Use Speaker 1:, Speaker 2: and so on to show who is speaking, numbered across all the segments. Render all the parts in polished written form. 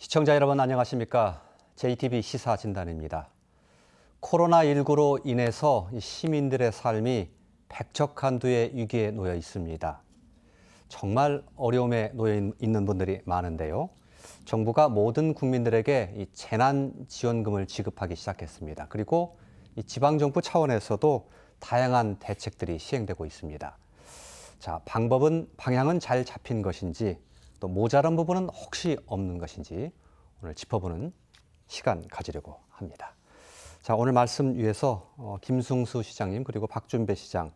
Speaker 1: 시청자 여러분 안녕하십니까? JTBC 시사진단입니다. 코로나19로 인해서 시민들의 삶이 백척한두의 위기에 놓여 있습니다. 정말 어려움에 놓여 있는 분들이 많은데요. 정부가 모든 국민들에게 이 재난지원금을 지급하기 시작했습니다. 그리고 이 지방정부 차원에서도 다양한 대책들이 시행되고 있습니다. 자, 방향은 잘 잡힌 것인지 또 모자란 부분은 혹시 없는 것인지 오늘 짚어보는 시간 가지려고 합니다. 자, 오늘 말씀 위해서 김승수 시장님 그리고 박준배 시장,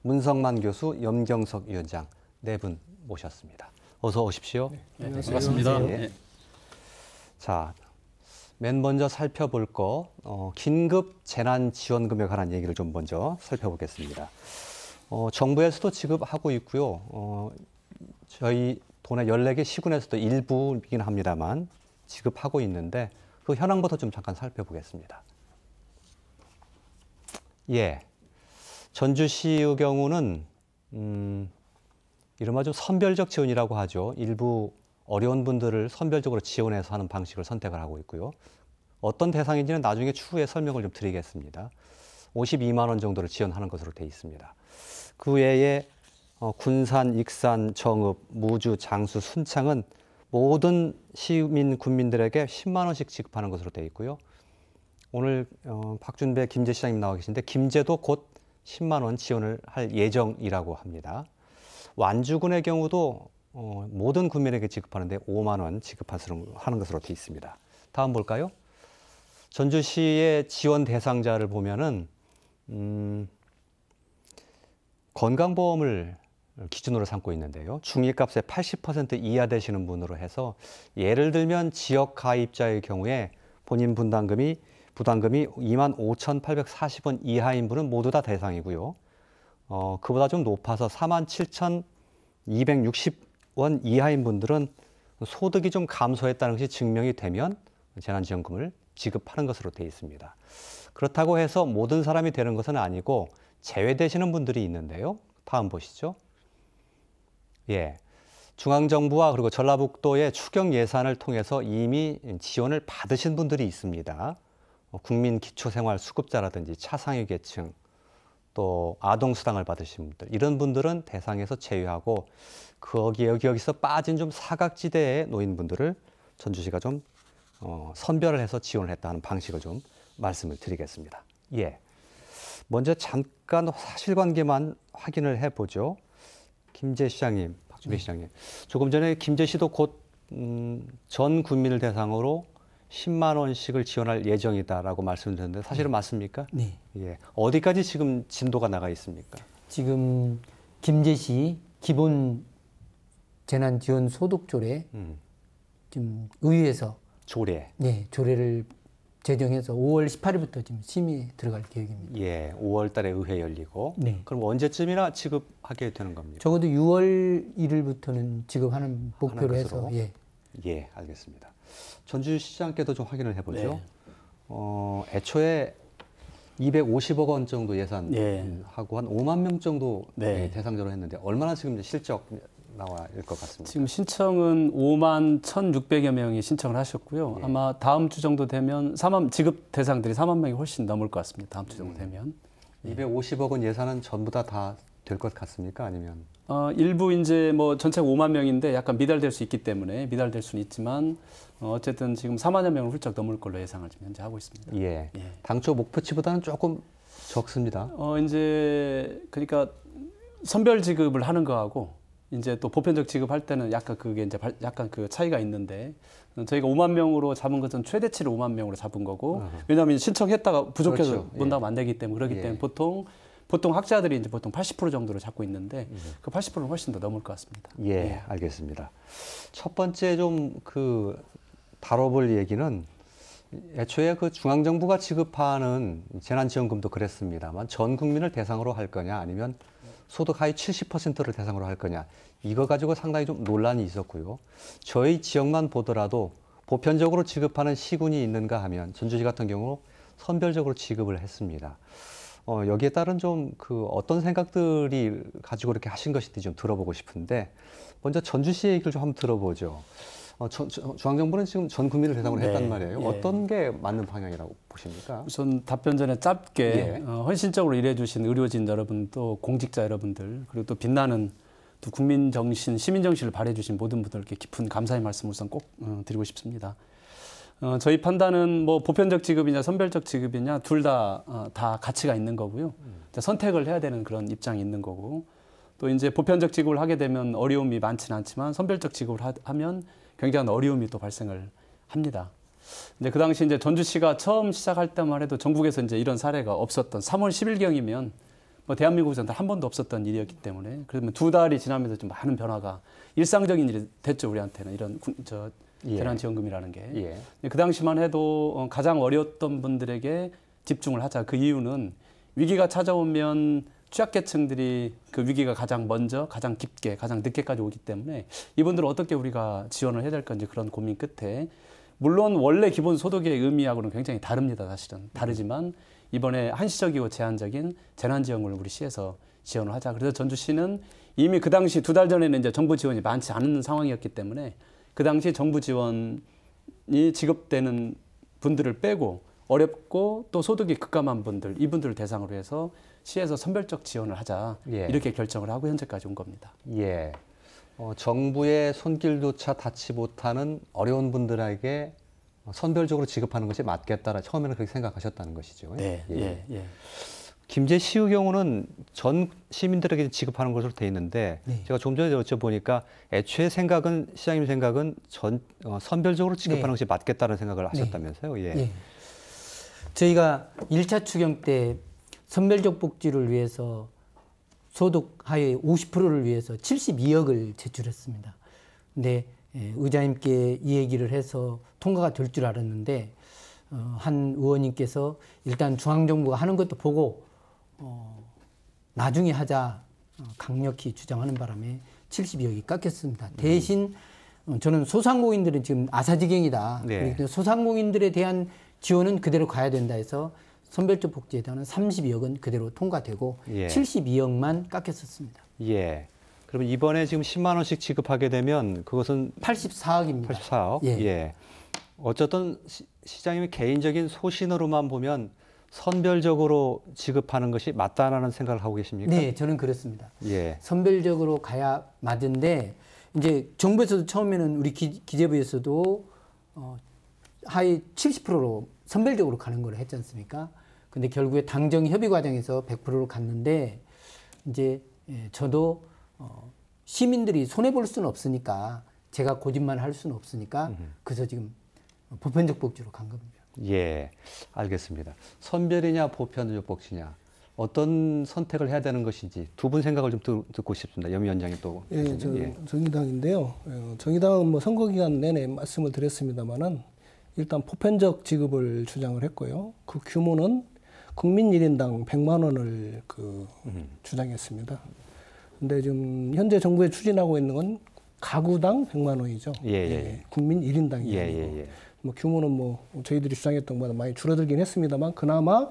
Speaker 1: 문성만 교수, 염경석 위원장 네 분 모셨습니다. 어서 오십시오.
Speaker 2: 네, 반갑습니다. 네.
Speaker 1: 자, 맨 먼저 살펴볼 거 긴급 재난지원금에 관한 얘기를 좀 먼저 살펴보겠습니다. 정부에서도 지급하고 있고요. 저희 도내 14개 시군에서도 일부이긴 합니다만 지급하고 있는데 그 현황부터 좀 잠깐 살펴보겠습니다. 예, 전주시의 경우는 이른바 좀 선별적 지원이라고 하죠. 일부 어려운 분들을 선별적으로 지원해서 하는 방식을 선택을 하고 있고요. 어떤 대상인지는 나중에 추후에 설명을 좀 드리겠습니다. 52만 원 정도를 지원하는 것으로 되어 있습니다. 그 외에 군산, 익산, 정읍, 무주, 장수, 순창은 모든 시민 군민들에게 10만 원씩 지급하는 것으로 되어 있고요. 오늘 박준배, 김재 시장님 나와 계신데 김제도 곧 10만 원 지원을 할 예정이라고 합니다. 완주군의 경우도 모든 군민에게 지급하는데 5만 원 지급하는 것으로 되어 있습니다. 다음 볼까요? 전주시의 지원 대상자를 보면은 건강보험을 기준으로 삼고 있는데요. 중위값의 80% 이하 되시는 분으로 해서 예를 들면 지역 가입자의 경우에 본인 부담금이 25,840원 이하인 분은 모두 다 대상이고요. 그보다 좀 높아서 47,260원 이하인 분들은 소득이 좀 감소했다는 것이 증명이 되면 재난지원금을 지급하는 것으로 되어 있습니다. 그렇다고 해서 모든 사람이 되는 것은 아니고 제외되시는 분들이 있는데요. 다음 보시죠. 예, 중앙정부와 그리고 전라북도의 추경 예산을 통해서 이미 지원을 받으신 분들이 있습니다. 국민기초생활수급자라든지 차상위 계층, 또 아동수당을 받으신 분들, 이런 분들은 대상에서 제외하고 여기서 빠진 좀 사각지대에 놓인 분들을 전주시가 좀 선별을 해서 지원을 했다는 방식을 좀 말씀을 드리겠습니다. 예, 먼저 잠깐 사실관계만 확인을 해보죠. 김재 시장님, 박준배 시장님. 조금 전에 김재 씨도 곧 전 국민을 대상으로 10만 원씩을 지원할 예정이다라고 말씀드렸는데 사실은 맞습니까?
Speaker 2: 네.
Speaker 1: 예. 어디까지 지금 진도가 나가 있습니까?
Speaker 2: 지금 김제시 기본 재난지원 소득조례 지금 의회에서
Speaker 1: 조례.
Speaker 2: 네, 조례를 제정해서 5월 18일부터 지금 심의에 들어갈 계획입니다.
Speaker 1: 예, 5월 달에 의회 열리고.
Speaker 2: 네.
Speaker 1: 그럼 언제쯤이나 지급하게 되는 겁니까?
Speaker 2: 적어도 6월 1일부터는 지급하는 목표로 해서 예.
Speaker 1: 예, 알겠습니다. 전주시장께도 좀 확인을 해보죠.
Speaker 3: 네.
Speaker 1: 애초에 250억 원 정도 예산하고
Speaker 3: 네.
Speaker 1: 한 5만 명 정도
Speaker 3: 네.
Speaker 1: 대상자로 했는데 얼마나 지금 실적 나와야 할 것 같습니다.
Speaker 3: 지금 신청은 5만 1,600여 명이 신청을 하셨고요.
Speaker 1: 예.
Speaker 3: 아마 다음 주 정도 되면 지급 대상들이 4만 명이 훨씬 넘을 것 같습니다. 다음 주 정도 되면.
Speaker 1: 250억 원 예산은 전부 다 될 것 같습니까? 아니면?
Speaker 3: 일부 이제 뭐 전체가 5만 명인데 약간 미달될 수 있기 때문에 미달될 수는 있지만 어쨌든 지금 4만여 명을 훌쩍 넘을 걸로 예상을 지금 현재 하고 있습니다.
Speaker 1: 예.
Speaker 3: 예.
Speaker 1: 당초 목표치보다는 조금 적습니다.
Speaker 3: 이제 그러니까 선별 지급을 하는 거하고 이제 또 보편적 지급할 때는 약간 그게 이제 약간 그 차이가 있는데 저희가 5만 명으로 잡은 것은 최대치를 5만 명으로 잡은 거고 왜냐하면 신청했다가 부족해서
Speaker 1: 그렇죠.
Speaker 3: 못 나가면 안 되기 때문에 그렇기 때문에 보통 학자들이 이제 보통 80% 정도로 잡고 있는데 그 80%는 훨씬 더 넘을 것 같습니다.
Speaker 1: 예, 알겠습니다. 첫 번째 좀 다뤄볼 얘기는 애초에 그 중앙정부가 지급하는 재난지원금도 그랬습니다만 전 국민을 대상으로 할 거냐 아니면 소득 하위 70%를 대상으로 할 거냐 이거 가지고 상당히 좀 논란이 있었고요. 저희 지역만 보더라도 보편적으로 지급하는 시군이 있는가 하면 전주시 같은 경우 선별적으로 지급을 했습니다. 여기에 따른 좀 어떤 생각들이 가지고 이렇게 하신 것인지 좀 들어보고 싶은데 먼저 전주시 얘기를 좀 한번 들어보죠. 중앙정부는 지금 전 국민을 대상으로
Speaker 3: 네.
Speaker 1: 했단 말이에요.
Speaker 3: 예.
Speaker 1: 어떤 게 맞는 방향이라고 보십니까?
Speaker 3: 우선 답변 전에 짧게
Speaker 1: 예.
Speaker 3: 헌신적으로 일해주신 의료진 여러분, 또 공직자 여러분들, 그리고 또 빛나는 또 국민 정신, 시민 정신을 발휘해주신 모든 분들께 깊은 감사의 말씀을 우선 꼭 드리고 싶습니다. 저희 판단은 뭐 보편적 지급이냐 선별적 지급이냐 둘 다 가치가 있는 거고요. 선택을 해야 되는 그런 입장이 있는 거고, 또 이제 보편적 지급을 하게 되면 어려움이 많지는 않지만 선별적 지급을 하면 굉장한 어려움이 또 발생을 합니다. 이제 그 당시 이제 전주시가 처음 시작할 때만 해도 전국에서 이제 이런 사례가 없었던 3월 10일경이면 뭐 대한민국에서는 한 번도 없었던 일이었기 때문에, 그러면 2달이 지나면서 좀 많은 변화가 일상적인 일이 됐죠, 우리한테는 이런 재난지원금이라는 게.
Speaker 1: 예.
Speaker 3: 그 당시만 해도 가장 어려웠던 분들에게 집중을 하자. 그 이유는 위기가 찾아오면 취약계층들이 그 위기가 가장 먼저, 가장 깊게, 가장 늦게까지 오기 때문에 이분들을 어떻게 우리가 지원을 해야 될 건지 그런 고민 끝에, 물론 원래 기본소득의 의미하고는 굉장히 다릅니다. 사실은 다르지만 이번에 한시적이고 제한적인 재난지원금을 우리 시에서 지원을 하자. 그래서 전주시는 이미 그 당시 2달 전에는 이제 정부 지원이 많지 않은 상황이었기 때문에 그 당시 정부 지원이 지급되는 분들을 빼고 어렵고 또 소득이 급감한 분들, 이분들을 대상으로 해서 시에서 선별적 지원을 하자.
Speaker 1: 예.
Speaker 3: 이렇게 결정을 하고 현재까지 온 겁니다.
Speaker 1: 예. 정부의 손길조차 닿지 못하는 어려운 분들에게 선별적으로 지급하는 것이 맞겠다라 처음에는 그렇게 생각하셨다는 것이죠.
Speaker 3: 네,
Speaker 1: 예.
Speaker 3: 예.
Speaker 1: 김제시의 경우는 전 시민들에게 지급하는 것으로 돼 있는데,
Speaker 2: 네.
Speaker 1: 제가 좀 전에 여쭤보니까 애초에 생각은, 시장님 생각은 선별적으로 지급하는
Speaker 2: 네.
Speaker 1: 것이 맞겠다는 생각을 하셨다면서요. 예.
Speaker 2: 예. 저희가 1차 추경 때 선별적 복지를 위해서 소득 하위 50%를 위해서 72억을 제출했습니다. 근데 의장님께 이 얘기를 해서 통과가 될 줄 알았는데, 한 의원님께서 일단 중앙정부가 하는 것도 보고 나중에 하자 강력히 주장하는 바람에 72억이 깎였습니다. 대신 저는 소상공인들은 지금 아사지경이다.
Speaker 1: 네.
Speaker 2: 소상공인들에 대한 지원은 그대로 가야 된다 해서 선별적 복지에 대한 32억은 그대로 통과되고
Speaker 1: 예.
Speaker 2: 72억만 깎였었습니다.
Speaker 1: 예. 그러면 이번에 지금 10만 원씩 지급하게 되면 그것은
Speaker 2: 84억입니다.
Speaker 1: 84억?
Speaker 2: 예.
Speaker 1: 어쨌든 시장님의 개인적인 소신으로만 보면 선별적으로 지급하는 것이 맞다라는 생각을 하고 계십니까?
Speaker 2: 네, 저는 그렇습니다.
Speaker 1: 예.
Speaker 2: 선별적으로 가야 맞은데, 이제 정부에서도 처음에는 우리 기재부에서도 하위 70%로 선별적으로 가는 걸 했지 않습니까? 근데 결국에 당정 협의 과정에서 100%로 갔는데, 이제 저도 시민들이 손해 볼 수는 없으니까, 제가 고집만 할 수는 없으니까, 그래서 지금 보편적 복지로 간 겁니다.
Speaker 1: 예, 알겠습니다. 선별이냐 보편적 복지냐, 어떤 선택을 해야 되는 것인지 두 분 생각을 좀 듣고 싶습니다. 염 위원장님 또.
Speaker 4: 예, 정의당인데요. 정의당은 뭐 선거 기간 내내 말씀을 드렸습니다만은 일단 보편적 지급을 주장을 했고요. 그 규모는 국민 1인당 100만 원을 주장했습니다. 근데 지금 현재 정부에 추진하고 있는 건 가구당 100만 원이죠.
Speaker 1: 예.
Speaker 4: 국민 1인당이
Speaker 1: 예.
Speaker 4: 뭐 규모는 뭐 저희들이 주장했던 것보다 많이 줄어들긴 했습니다만, 그나마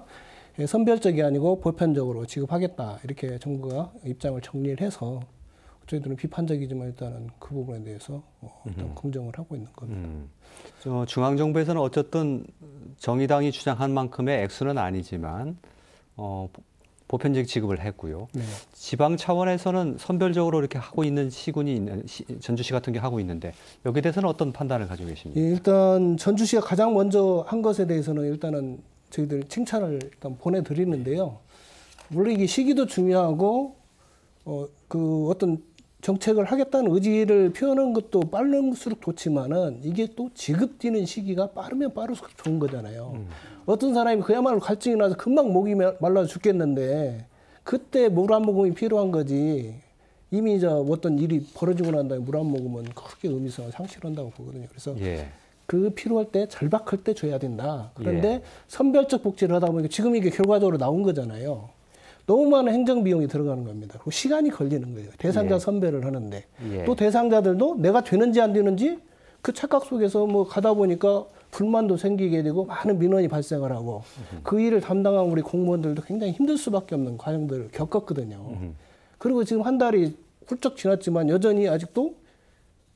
Speaker 4: 선별적이 아니고 보편적으로 지급하겠다, 이렇게 정부가 입장을 정리를 해서 저희들은 비판적이지만 일단은 그 부분에 대해서 일단 긍정을 하고 있는 겁니다.
Speaker 1: 중앙정부에서는 어쨌든 정의당이 주장한 만큼의 액수는 아니지만 보편적 지급을 했고요.
Speaker 4: 네.
Speaker 1: 지방 차원에서는 선별적으로 이렇게 하고 있는 시군이 있는 전주시 같은 게 하고 있는데, 여기에 대해서는 어떤 판단을 가지고 계십니까?
Speaker 4: 예, 일단 전주시가 가장 먼저 한 것에 대해서는 일단은 저희들 칭찬을 일단 보내드리는데요. 물론 이게 시기도 중요하고 그 어떤 정책을 하겠다는 의지를 표현한 것도 빠를수록 좋지만은, 이게 또 지급 뛰는 시기가 빠르면 빠를수록 좋은 거잖아요. 어떤 사람이 그야말로 갈증이 나서 금방 목이 말라 죽겠는데 그때 물 한 모금이 필요한 거지, 이미 어떤 일이 벌어지고 난 다음에 물 한 모금은 크게 의미성을 상실한다고 보거든요. 그래서 그 필요할 때 절박할 때 줘야 된다. 그런데 선별적 복지를 하다 보니까 지금 이게 결과적으로 나온 거잖아요. 너무 많은 행정 비용이 들어가는 겁니다. 그리고 시간이 걸리는 거예요. 대상자 선별을 하는데. 또 대상자들도 내가 되는지 안 되는지 그 착각 속에서 뭐 가다 보니까 불만도 생기게 되고 많은 민원이 발생을 하고, 그 일을 담당한 우리 공무원들도 굉장히 힘들 수밖에 없는 과정들을 겪었거든요. 그리고 지금 한 달이 훌쩍 지났지만 여전히 아직도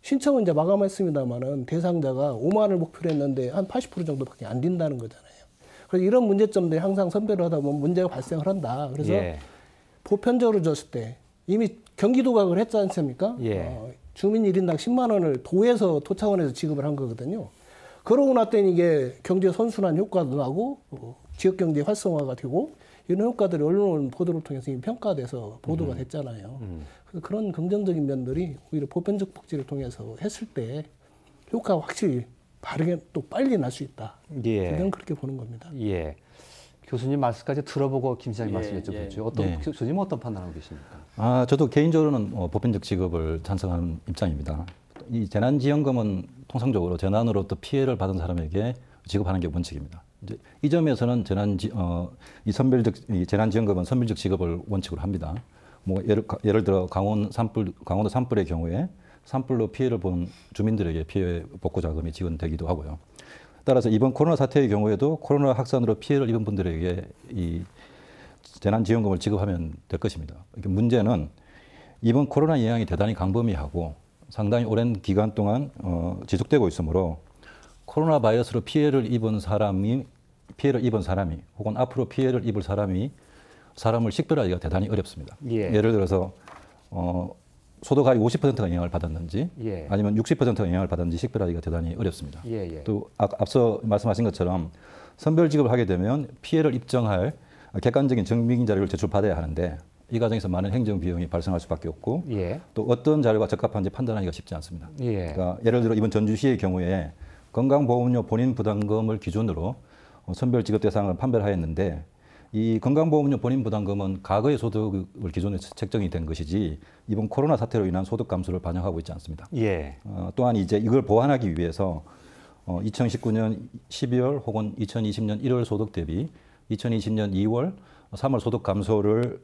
Speaker 4: 신청은 이제 마감했습니다만은 대상자가 5만을 목표로 했는데 한 80% 정도밖에 안 된다는 거잖아요. 그래서 이런 문제점들이 항상 선별을 하다 보면 문제가 발생을 한다. 그래서
Speaker 1: 예.
Speaker 4: 보편적으로 줬을 때 이미 경기도가 그걸 했지 않습니까?
Speaker 1: 예.
Speaker 4: 주민 1인당 10만 원을 도에서 도차원에서 지급을 한 거거든요. 그러고 났더니 이게 경제 선순환 효과도 나고 지역 경제 활성화가 되고 이런 효과들이 언론 보도를 통해서 이미 평가돼서 보도가 됐잖아요. 그래서 그런 긍정적인 면들이 오히려 보편적 복지를 통해서 했을 때 효과가 확실히 바르게 또 빨리 날 수 있다.
Speaker 1: 예.
Speaker 4: 저는 그렇게 보는 겁니다.
Speaker 1: 예. 교수님 말씀까지 들어보고 김 시장님 말씀
Speaker 3: 예,
Speaker 1: 여쭤보죠.
Speaker 5: 예.
Speaker 1: 교수님 어떤 판단하고 계십니까?
Speaker 5: 저도 개인적으로는 보편적 지급을 찬성하는 입장입니다. 이 재난지원금은 통상적으로 재난으로부터 피해를 받은 사람에게 지급하는 게 원칙입니다. 이제 이 점에서는 이 재난지원금은 선별적 지급을 원칙으로 합니다. 뭐 예를 들어 강원도 산불의 경우에 산불로 피해를 본 주민들에게 피해 복구 자금이 지원되기도 하고요. 따라서 이번 코로나 사태의 경우에도 코로나 확산으로 피해를 입은 분들에게 이 재난지원금을 지급하면 될 것입니다. 문제는 이번 코로나 영향이 대단히 광범위하고 상당히 오랜 기간 동안 지속되고 있으므로 코로나 바이러스로 피해를 입은 사람이 혹은 앞으로 피해를 입을 사람을 식별하기가 대단히 어렵습니다.
Speaker 1: 예.
Speaker 5: 예를 들어서 소득하위 50%가 영향을 받았는지
Speaker 1: 예.
Speaker 5: 아니면 60%가 영향을 받았는지 식별하기가 대단히 어렵습니다.
Speaker 1: 예.
Speaker 5: 또 앞서 말씀하신 것처럼 선별 지급을 하게 되면 피해를 입증할 객관적인 증빙 자료를 제출받아야 하는데 이 과정에서 많은 행정 비용이 발생할 수밖에 없고
Speaker 1: 예.
Speaker 5: 또 어떤 자료가 적합한지 판단하기가 쉽지 않습니다.
Speaker 1: 예.
Speaker 5: 그러니까 예를 들어 이번 전주시의 경우에 건강보험료 본인 부담금을 기준으로 선별 지급 대상을 판별하였는데 이 건강보험료 본인 부담금은 과거의 소득을 기준으로 책정이 된 것이지 이번 코로나 사태로 인한 소득 감소를 반영하고 있지 않습니다.
Speaker 1: 예.
Speaker 5: 또한 이제 이걸 보완하기 위해서 2019년 12월 혹은 2020년 1월 소득 대비 2020년 2월, 3월 소득 감소를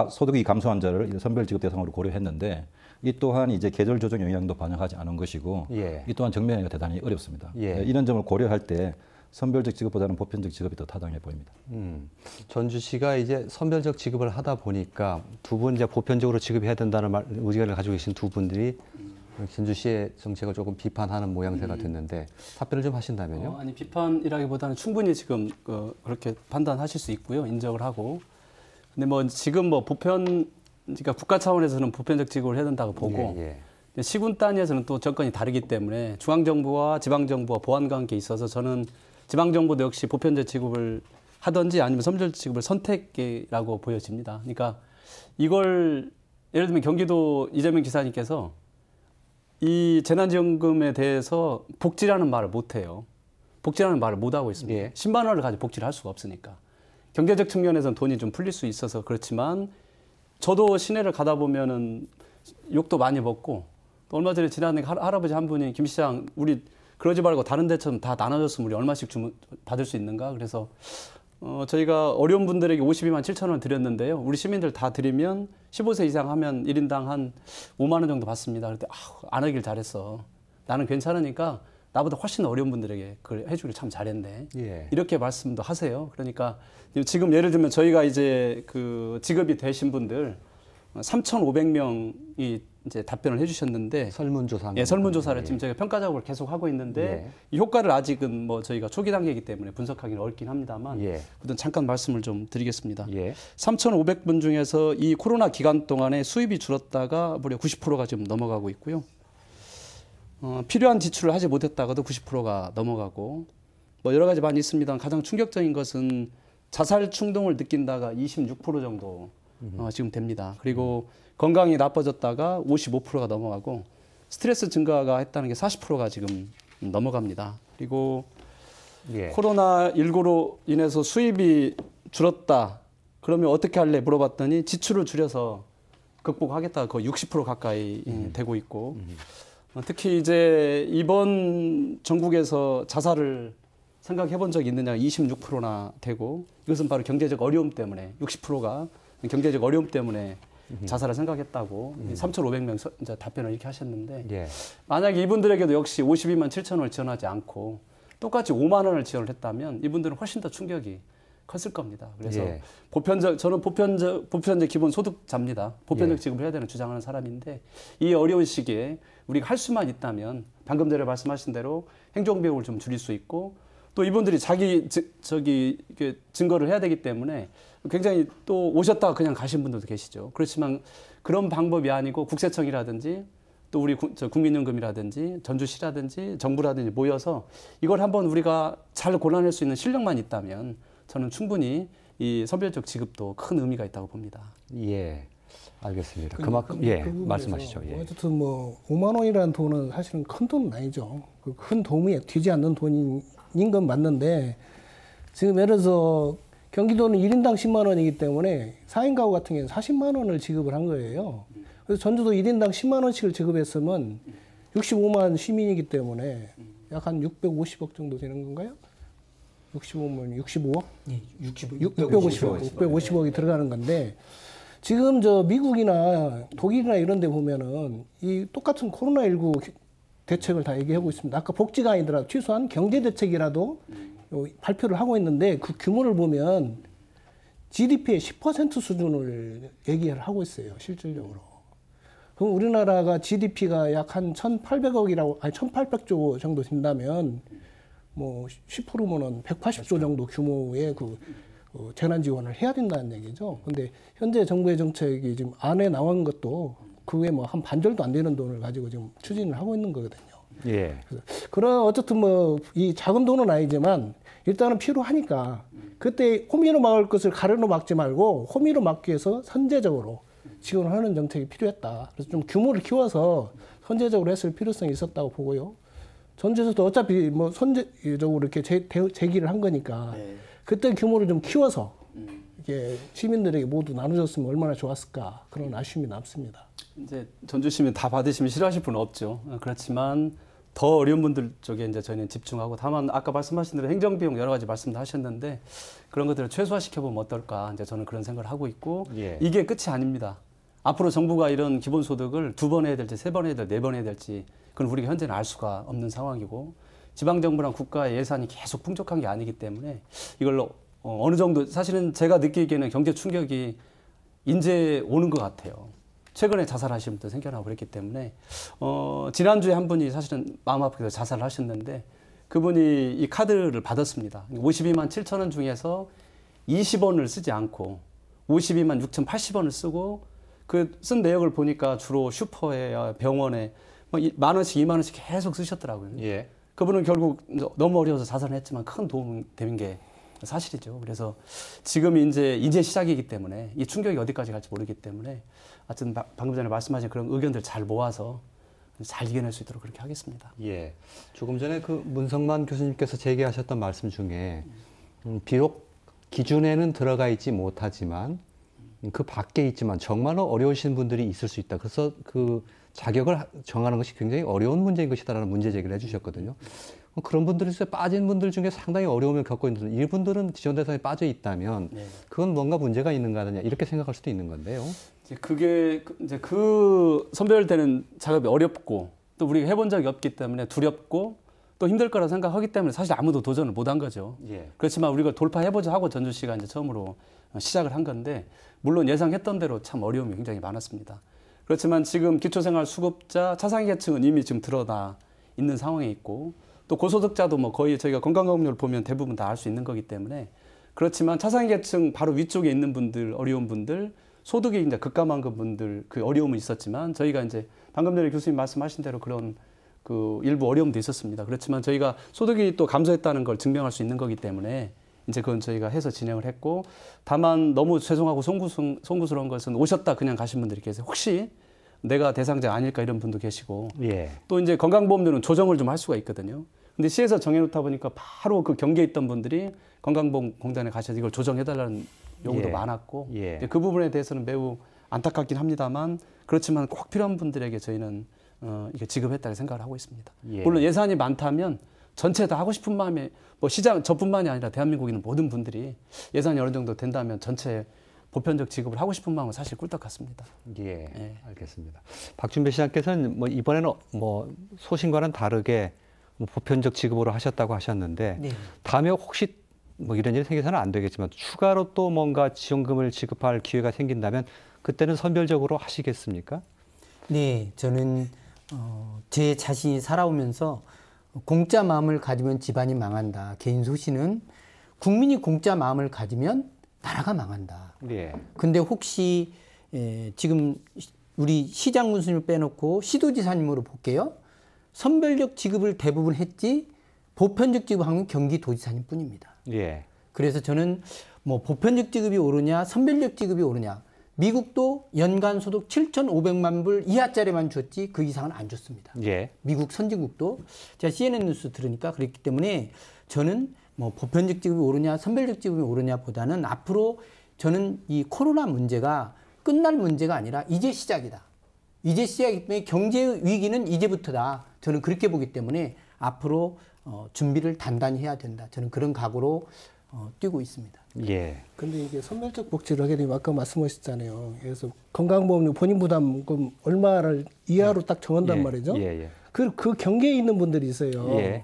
Speaker 5: 소득이 감소한 자를 선별 지급 대상으로 고려했는데 이 또한 이제 계절 조정 영향도 반영하지 않은 것이고
Speaker 1: 예.
Speaker 5: 이 또한 정면하기가 대단히 어렵습니다.
Speaker 1: 예.
Speaker 5: 이런 점을 고려할 때 선별적 지급보다는 보편적 지급이 더 타당해 보입니다.
Speaker 1: 전주시가 이제 선별적 지급을 하다 보니까 두 분 이제 보편적으로 지급해야 된다는 의견을 가지고 계신 두 분들이 전주시의 정책을 조금 비판하는 모양새가 됐는데 답변을 좀 하신다면요?
Speaker 3: 아니 비판이라기보다는 충분히 지금 그렇게 판단하실 수 있고요, 인정을 하고. 근데 뭐 지금 뭐 그러니까 국가 차원에서는 보편적 지급을 해야 된다고 보고.
Speaker 1: 예.
Speaker 3: 근데 시군 단위에서는 또 정권이 다르기 때문에 중앙정부와 지방정부와 보완 관계에 있어서 저는 지방정부도 역시 보편적 지급을 하든지 아니면 선별적 지급을 선택이라고 보여집니다. 그러니까 이걸 예를 들면 경기도 이재명 지사님께서 이 재난지원금에 대해서 복지라는 말을 못해요. 복지라는 말을 못하고 있습니다.
Speaker 1: 예.
Speaker 3: 10만 원을 가지고 복지를 할 수가 없으니까. 경제적 측면에서는 돈이 좀 풀릴 수 있어서 그렇지만 저도 시내를 가다 보면은 욕도 많이 먹고 또 얼마 전에 지나가는 할아버지 한 분이 김 시장 우리 그러지 말고 다른 데처럼 다 나눠줬으면 우리 얼마씩 받을 수 있는가? 그래서 저희가 어려운 분들에게 52만 7천 원 드렸는데요. 우리 시민들 다 드리면 15세 이상 하면 1인당 한 5만 원 정도 받습니다. 그랬더니 안 하길 잘했어. 나는 괜찮으니까 나보다 훨씬 어려운 분들에게 그걸 해주길 참 잘했네.
Speaker 1: 예.
Speaker 3: 이렇게 말씀도 하세요. 그러니까 지금 예를 들면 저희가 이제 그 지급이 되신 분들 3,500명이 이제 답변을 해주셨는데
Speaker 1: 설문조사.
Speaker 3: 예, 설문조사를 지금 저희가 평가 작업을 계속 하고 있는데 이 효과를 아직은 뭐 저희가 초기 단계이기 때문에 분석하기는 어렵긴 합니다만 일단 잠깐 말씀을 좀 드리겠습니다. 3,500분 중에서 이 코로나 기간 동안에 수입이 줄었다가 무려 90%가 지금 넘어가고 있고요. 필요한 지출을 하지 못했다가도 90%가 넘어가고 뭐 여러 가지 많이 있습니다. 가장 충격적인 것은 자살 충동을 느낀다가 26% 정도 지금 됩니다. 그리고 건강이 나빠졌다가 55%가 넘어가고 스트레스 증가가 했다는 게 40%가 지금 넘어갑니다. 그리고 코로나19로 인해서 수입이 줄었다. 그러면 어떻게 할래 물어봤더니 지출을 줄여서 극복하겠다. 거의 60% 가까이 되고 있고 특히 이제 이번 전국에서 자살을 생각해 본 적이 있느냐 26%나 되고 이것은 바로 경제적 어려움 때문에 60%가 경제적 어려움 때문에 자살을 생각했다고 3,500명 이제 답변을 이렇게 하셨는데 만약에 이분들에게도 역시 52만 7천 원을 지원하지 않고 똑같이 5만 원을 지원을 했다면 이분들은 훨씬 더 충격이 컸을 겁니다. 그래서
Speaker 1: 예.
Speaker 3: 저는 보편적 기본 소득자입니다. 보편적
Speaker 1: 예.
Speaker 3: 지급을 해야 되는 주장하는 사람인데 이 어려운 시기에 우리가 할 수만 있다면 방금 전에 말씀하신 대로 행정비용을 좀 줄일 수 있고 또 이분들이 이게 증거를 해야 되기 때문에 굉장히 또 오셨다가 그냥 가신 분들도 계시죠. 그렇지만 그런 방법이 아니고 국세청이라든지 또 우리 국민연금이라든지 전주시라든지 정부라든지 모여서 이걸 한번 우리가 잘 골라낼 수 있는 실력만 있다면 저는 충분히 이 선별적 지급도 큰 의미가 있다고 봅니다.
Speaker 1: 예, 알겠습니다. 그만큼 예, 말씀하시죠. 예.
Speaker 4: 어쨌든 뭐 5만 원이라는 돈은 사실은 큰 돈은 아니죠. 큰 도움이 되지 않는 돈인 건 맞는데 지금 예를 들어서 경기도는 1인당 10만 원이기 때문에 4인 가구 같은 경우는 40만 원을 지급을 한 거예요. 그래서 전주도 1인당 10만 원씩을 지급했으면 65만 시민이기 때문에 약 한 650억 정도 되는 건가요? 65만 65억?
Speaker 2: 예,
Speaker 4: 650억이 들어가는 건데 지금 저 미국이나 독일이나 이런 데 보면은 이 똑같은 코로나19 대책을 다 얘기하고 있습니다. 아까 복지가 아니더라도 최소한 경제 대책이라도 발표를 하고 있는데 그 규모를 보면 GDP의 10% 수준을 얘기를 하고 있어요. 실질적으로. 그럼 우리나라가 GDP가 약 한 1,800조 정도 된다면 뭐 10%면은 180조 정도 규모의 재난 지원을 해야 된다는 얘기죠. 근데 현재 정부의 정책이 지금 안에 나온 것도 그 외에 뭐 한 반절도 안 되는 돈을 가지고 지금 추진을 하고 있는 거거든요.
Speaker 1: 예.
Speaker 4: 그런 어쨌든 뭐 이 작은 돈은 아니지만 일단은 필요하니까 그때 호미로 막을 것을 가래로 막지 말고 호미로 막기 위해서 선제적으로 지원을 하는 정책이 필요했다. 그래서 좀 규모를 키워서 선제적으로 했을 필요성이 있었다고 보고요. 전주에서도 어차피 뭐 선제적으로 이렇게 제기를 한 거니까 그때 규모를 좀 키워서 이게 시민들에게 모두 나눠줬으면 얼마나 좋았을까 그런 아쉬움이 남습니다.
Speaker 3: 이제 전주 시민 다 받으시면 싫어하실 분은 없죠. 그렇지만 더 어려운 분들 쪽에 이제 저희는 집중하고 다만 아까 말씀하신 대로 행정비용 여러 가지 말씀도 하셨는데 그런 것들을 최소화시켜보면 어떨까 이제 저는 그런 생각을 하고 있고
Speaker 1: 예.
Speaker 3: 이게 끝이 아닙니다. 앞으로 정부가 이런 기본소득을 2번 해야 될지 3번 해야 될지 4번 해야 될지 그건 우리가 현재는 알 수가 없는 상황이고 지방정부랑 국가의 예산이 계속 풍족한 게 아니기 때문에 이걸로 어느 정도 사실은 제가 느끼기에는 경제 충격이 이제 오는 것 같아요. 최근에 자살하신 분도 생겨나고 그랬기 때문에 지난주에 한 분이 사실은 마음 아프게 자살을 하셨는데 그분이 이 카드를 받았습니다. 52만 7천 원 중에서 20원을 쓰지 않고 52만 6,080원을 쓰고 그 쓴 내역을 보니까 주로 슈퍼에 병원에 뭐 1,000원씩 2만 원씩 계속 쓰셨더라고요.
Speaker 1: 예.
Speaker 3: 그분은 결국 너무 어려워서 자살을 했지만 큰 도움이 된 게 사실이죠. 그래서 지금 이제 시작이기 때문에 이 충격이 어디까지 갈지 모르기 때문에 하여튼 방금 전에 말씀하신 그런 의견들 잘 모아서 잘 이겨낼 수 있도록 그렇게 하겠습니다.
Speaker 1: 예. 조금 전에 그 문성만 교수님께서 제기하셨던 말씀 중에 비록 기준에는 들어가 있지 못하지만 그 밖에 있지만 정말로 어려우신 분들이 있을 수 있다. 그래서 그 자격을 정하는 것이 굉장히 어려운 문제인 것이다라는 문제 제기를 해주셨거든요. 그런 분들이 있어요. 빠진 분들 중에 상당히 어려움을 겪고 있는 분들, 이분들은 지원 대상에 빠져 있다면 그건 뭔가 문제가 있는 거 아니냐 이렇게 생각할 수도 있는 건데요.
Speaker 3: 그게 이제 그 선별되는 작업이 어렵고 또 우리가 해본 적이 없기 때문에 두렵고 또 힘들 거라 생각하기 때문에 사실 아무도 도전을 못 한 거죠.
Speaker 1: 예.
Speaker 3: 그렇지만 우리가 돌파해보자 하고 전주시가 이제 처음으로 시작을 한 건데 물론 예상했던 대로 참 어려움이 굉장히 많았습니다. 그렇지만 지금 기초생활수급자 차상위계층은 이미 지금 드러나 있는 상황에 있고 또 고소득자도 뭐 거의 저희가 건강검진을 보면 대부분 다 알 수 있는 거기 때문에 그렇지만 차상위계층 바로 위쪽에 있는 분들 어려운 분들 소득이 이제 급감한 분들 그 어려움은 있었지만 저희가 이제 방금 전에 교수님 말씀하신 대로 그런 그 일부 어려움도 있었습니다. 그렇지만 저희가 소득이 또 감소했다는 걸 증명할 수 있는 거기 때문에 이제 그건 저희가 해서 진행을 했고 다만 너무 죄송하고 송구스러운 것은 오셨다 그냥 가신 분들이 계세요. 혹시 내가 대상자 아닐까 이런 분도 계시고
Speaker 1: 예.
Speaker 3: 또 이제 건강보험료는 조정을 좀 할 수가 있거든요. 근데 시에서 정해놓다 보니까 바로 그 경계에 있던 분들이 건강보험공단에 가셔서 이걸 조정해달라는 요구도
Speaker 1: 예.
Speaker 3: 많았고
Speaker 1: 예.
Speaker 3: 그 부분에 대해서는 매우 안타깝긴 합니다만 그렇지만 꼭 필요한 분들에게 저희는 이게 지급했다고 생각을 하고 있습니다.
Speaker 1: 예.
Speaker 3: 물론 예산이 많다면 전체 다 하고 싶은 마음에 뭐 시장 저뿐만이 아니라 대한민국에 있는 모든 분들이 예산이 어느 정도 된다면 전체 보편적 지급을 하고 싶은 마음은 사실 꿀떡 같습니다.
Speaker 1: 예,
Speaker 3: 예.
Speaker 1: 알겠습니다. 박준배 시장께서는 뭐 이번에는 뭐 소신과는 다르게 뭐 보편적 지급으로 하셨다고 하셨는데
Speaker 2: 네.
Speaker 1: 다음에 혹시 뭐 이런 일이 생겨서는 안 되겠지만 추가로 또 뭔가 지원금을 지급할 기회가 생긴다면 그때는 선별적으로 하시겠습니까?
Speaker 2: 네, 저는 제 자신이 살아오면서 공짜 마음을 가지면 집안이 망한다. 개인 소신은 국민이 공짜 마음을 가지면 나라가 망한다.
Speaker 1: 예.
Speaker 2: 근데 혹시 지금 우리 시장 군수님을 빼놓고 시도지사님으로 볼게요. 선별적 지급을 대부분 했지 보편적 지급한 경기도지사님 뿐입니다.
Speaker 1: 예.
Speaker 2: 그래서 저는 뭐 보편적 지급이 오르냐 선별적 지급이 오르냐 미국도 연간 소득 7,500만 불 이하짜리만 줬지 그 이상은 안 줬습니다.
Speaker 1: 예.
Speaker 2: 미국 선진국도 제가 CNN 뉴스 들으니까 그랬기 때문에 저는 뭐 보편적 지급이 오르냐 선별적 지급이 오르냐 보다는 앞으로 저는 이 코로나 문제가 끝날 문제가 아니라 이제 시작이다. 이제 시작이기 때문에 경제 위기는 이제부터다. 저는 그렇게 보기 때문에 앞으로 준비를 단단히 해야 된다. 저는 그런 각오로 뛰고 있습니다.
Speaker 1: 예.
Speaker 4: 근데 이게 선별적 복지를 하게 되면 아까 말씀하셨잖아요. 그래서 건강보험료 본인 부담금 얼마를 이하로 딱 정한단
Speaker 1: 예.
Speaker 4: 말이죠.
Speaker 1: 예. 예.
Speaker 4: 그 경계에 있는 분들이 있어요.
Speaker 1: 예.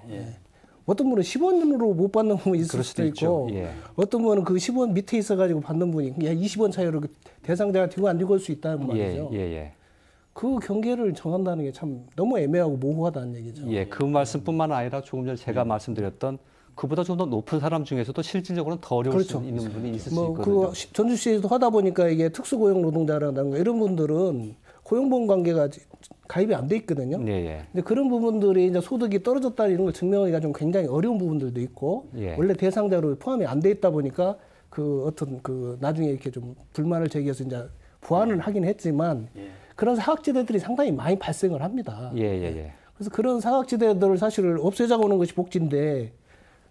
Speaker 4: 어떤 분은 10원으로 못 받는 분이 있을
Speaker 1: 그럴
Speaker 4: 수도
Speaker 1: 수도
Speaker 4: 있고,
Speaker 1: 있죠. 예.
Speaker 4: 어떤 분은 그 10원 밑에 있어가지고 받는 분이 그냥 20원 차이로 그 대상자가 되고 안 되고 올 수 있다는 말이죠.
Speaker 1: 예. 예.
Speaker 4: 그 경계를 정한다는 게 참 너무 애매하고 모호하다는 얘기죠.
Speaker 1: 예. 그 말씀뿐만 아니라 조금 전에 제가 말씀드렸던 그보다 좀 더 높은 사람 중에서도 실질적으로는 더 어려울
Speaker 4: 그렇죠.
Speaker 1: 수 있는 분이 있을 수
Speaker 4: 뭐
Speaker 1: 있거든요.
Speaker 4: 그 전주시에서도 하다 보니까 이게 특수고용 노동자라든가 이런 분들은 고용보험 관계가 가입이 안 돼 있거든요.
Speaker 1: 예.
Speaker 4: 근데 그런 부분들이 이제 소득이 떨어졌다 이런 걸 증명하기가 좀 굉장히 어려운 부분들도 있고
Speaker 1: 예.
Speaker 4: 원래 대상자로 포함이 안 돼 있다 보니까 그 어떤 그 나중에 이렇게 좀 불만을 제기해서 이제 보완을 하긴 했지만 그런 사각지대들이 상당히 많이 발생을 합니다.
Speaker 1: 예.
Speaker 4: 그래서 그런 사각지대들을 사실 없애자고 하는 것이 복지인데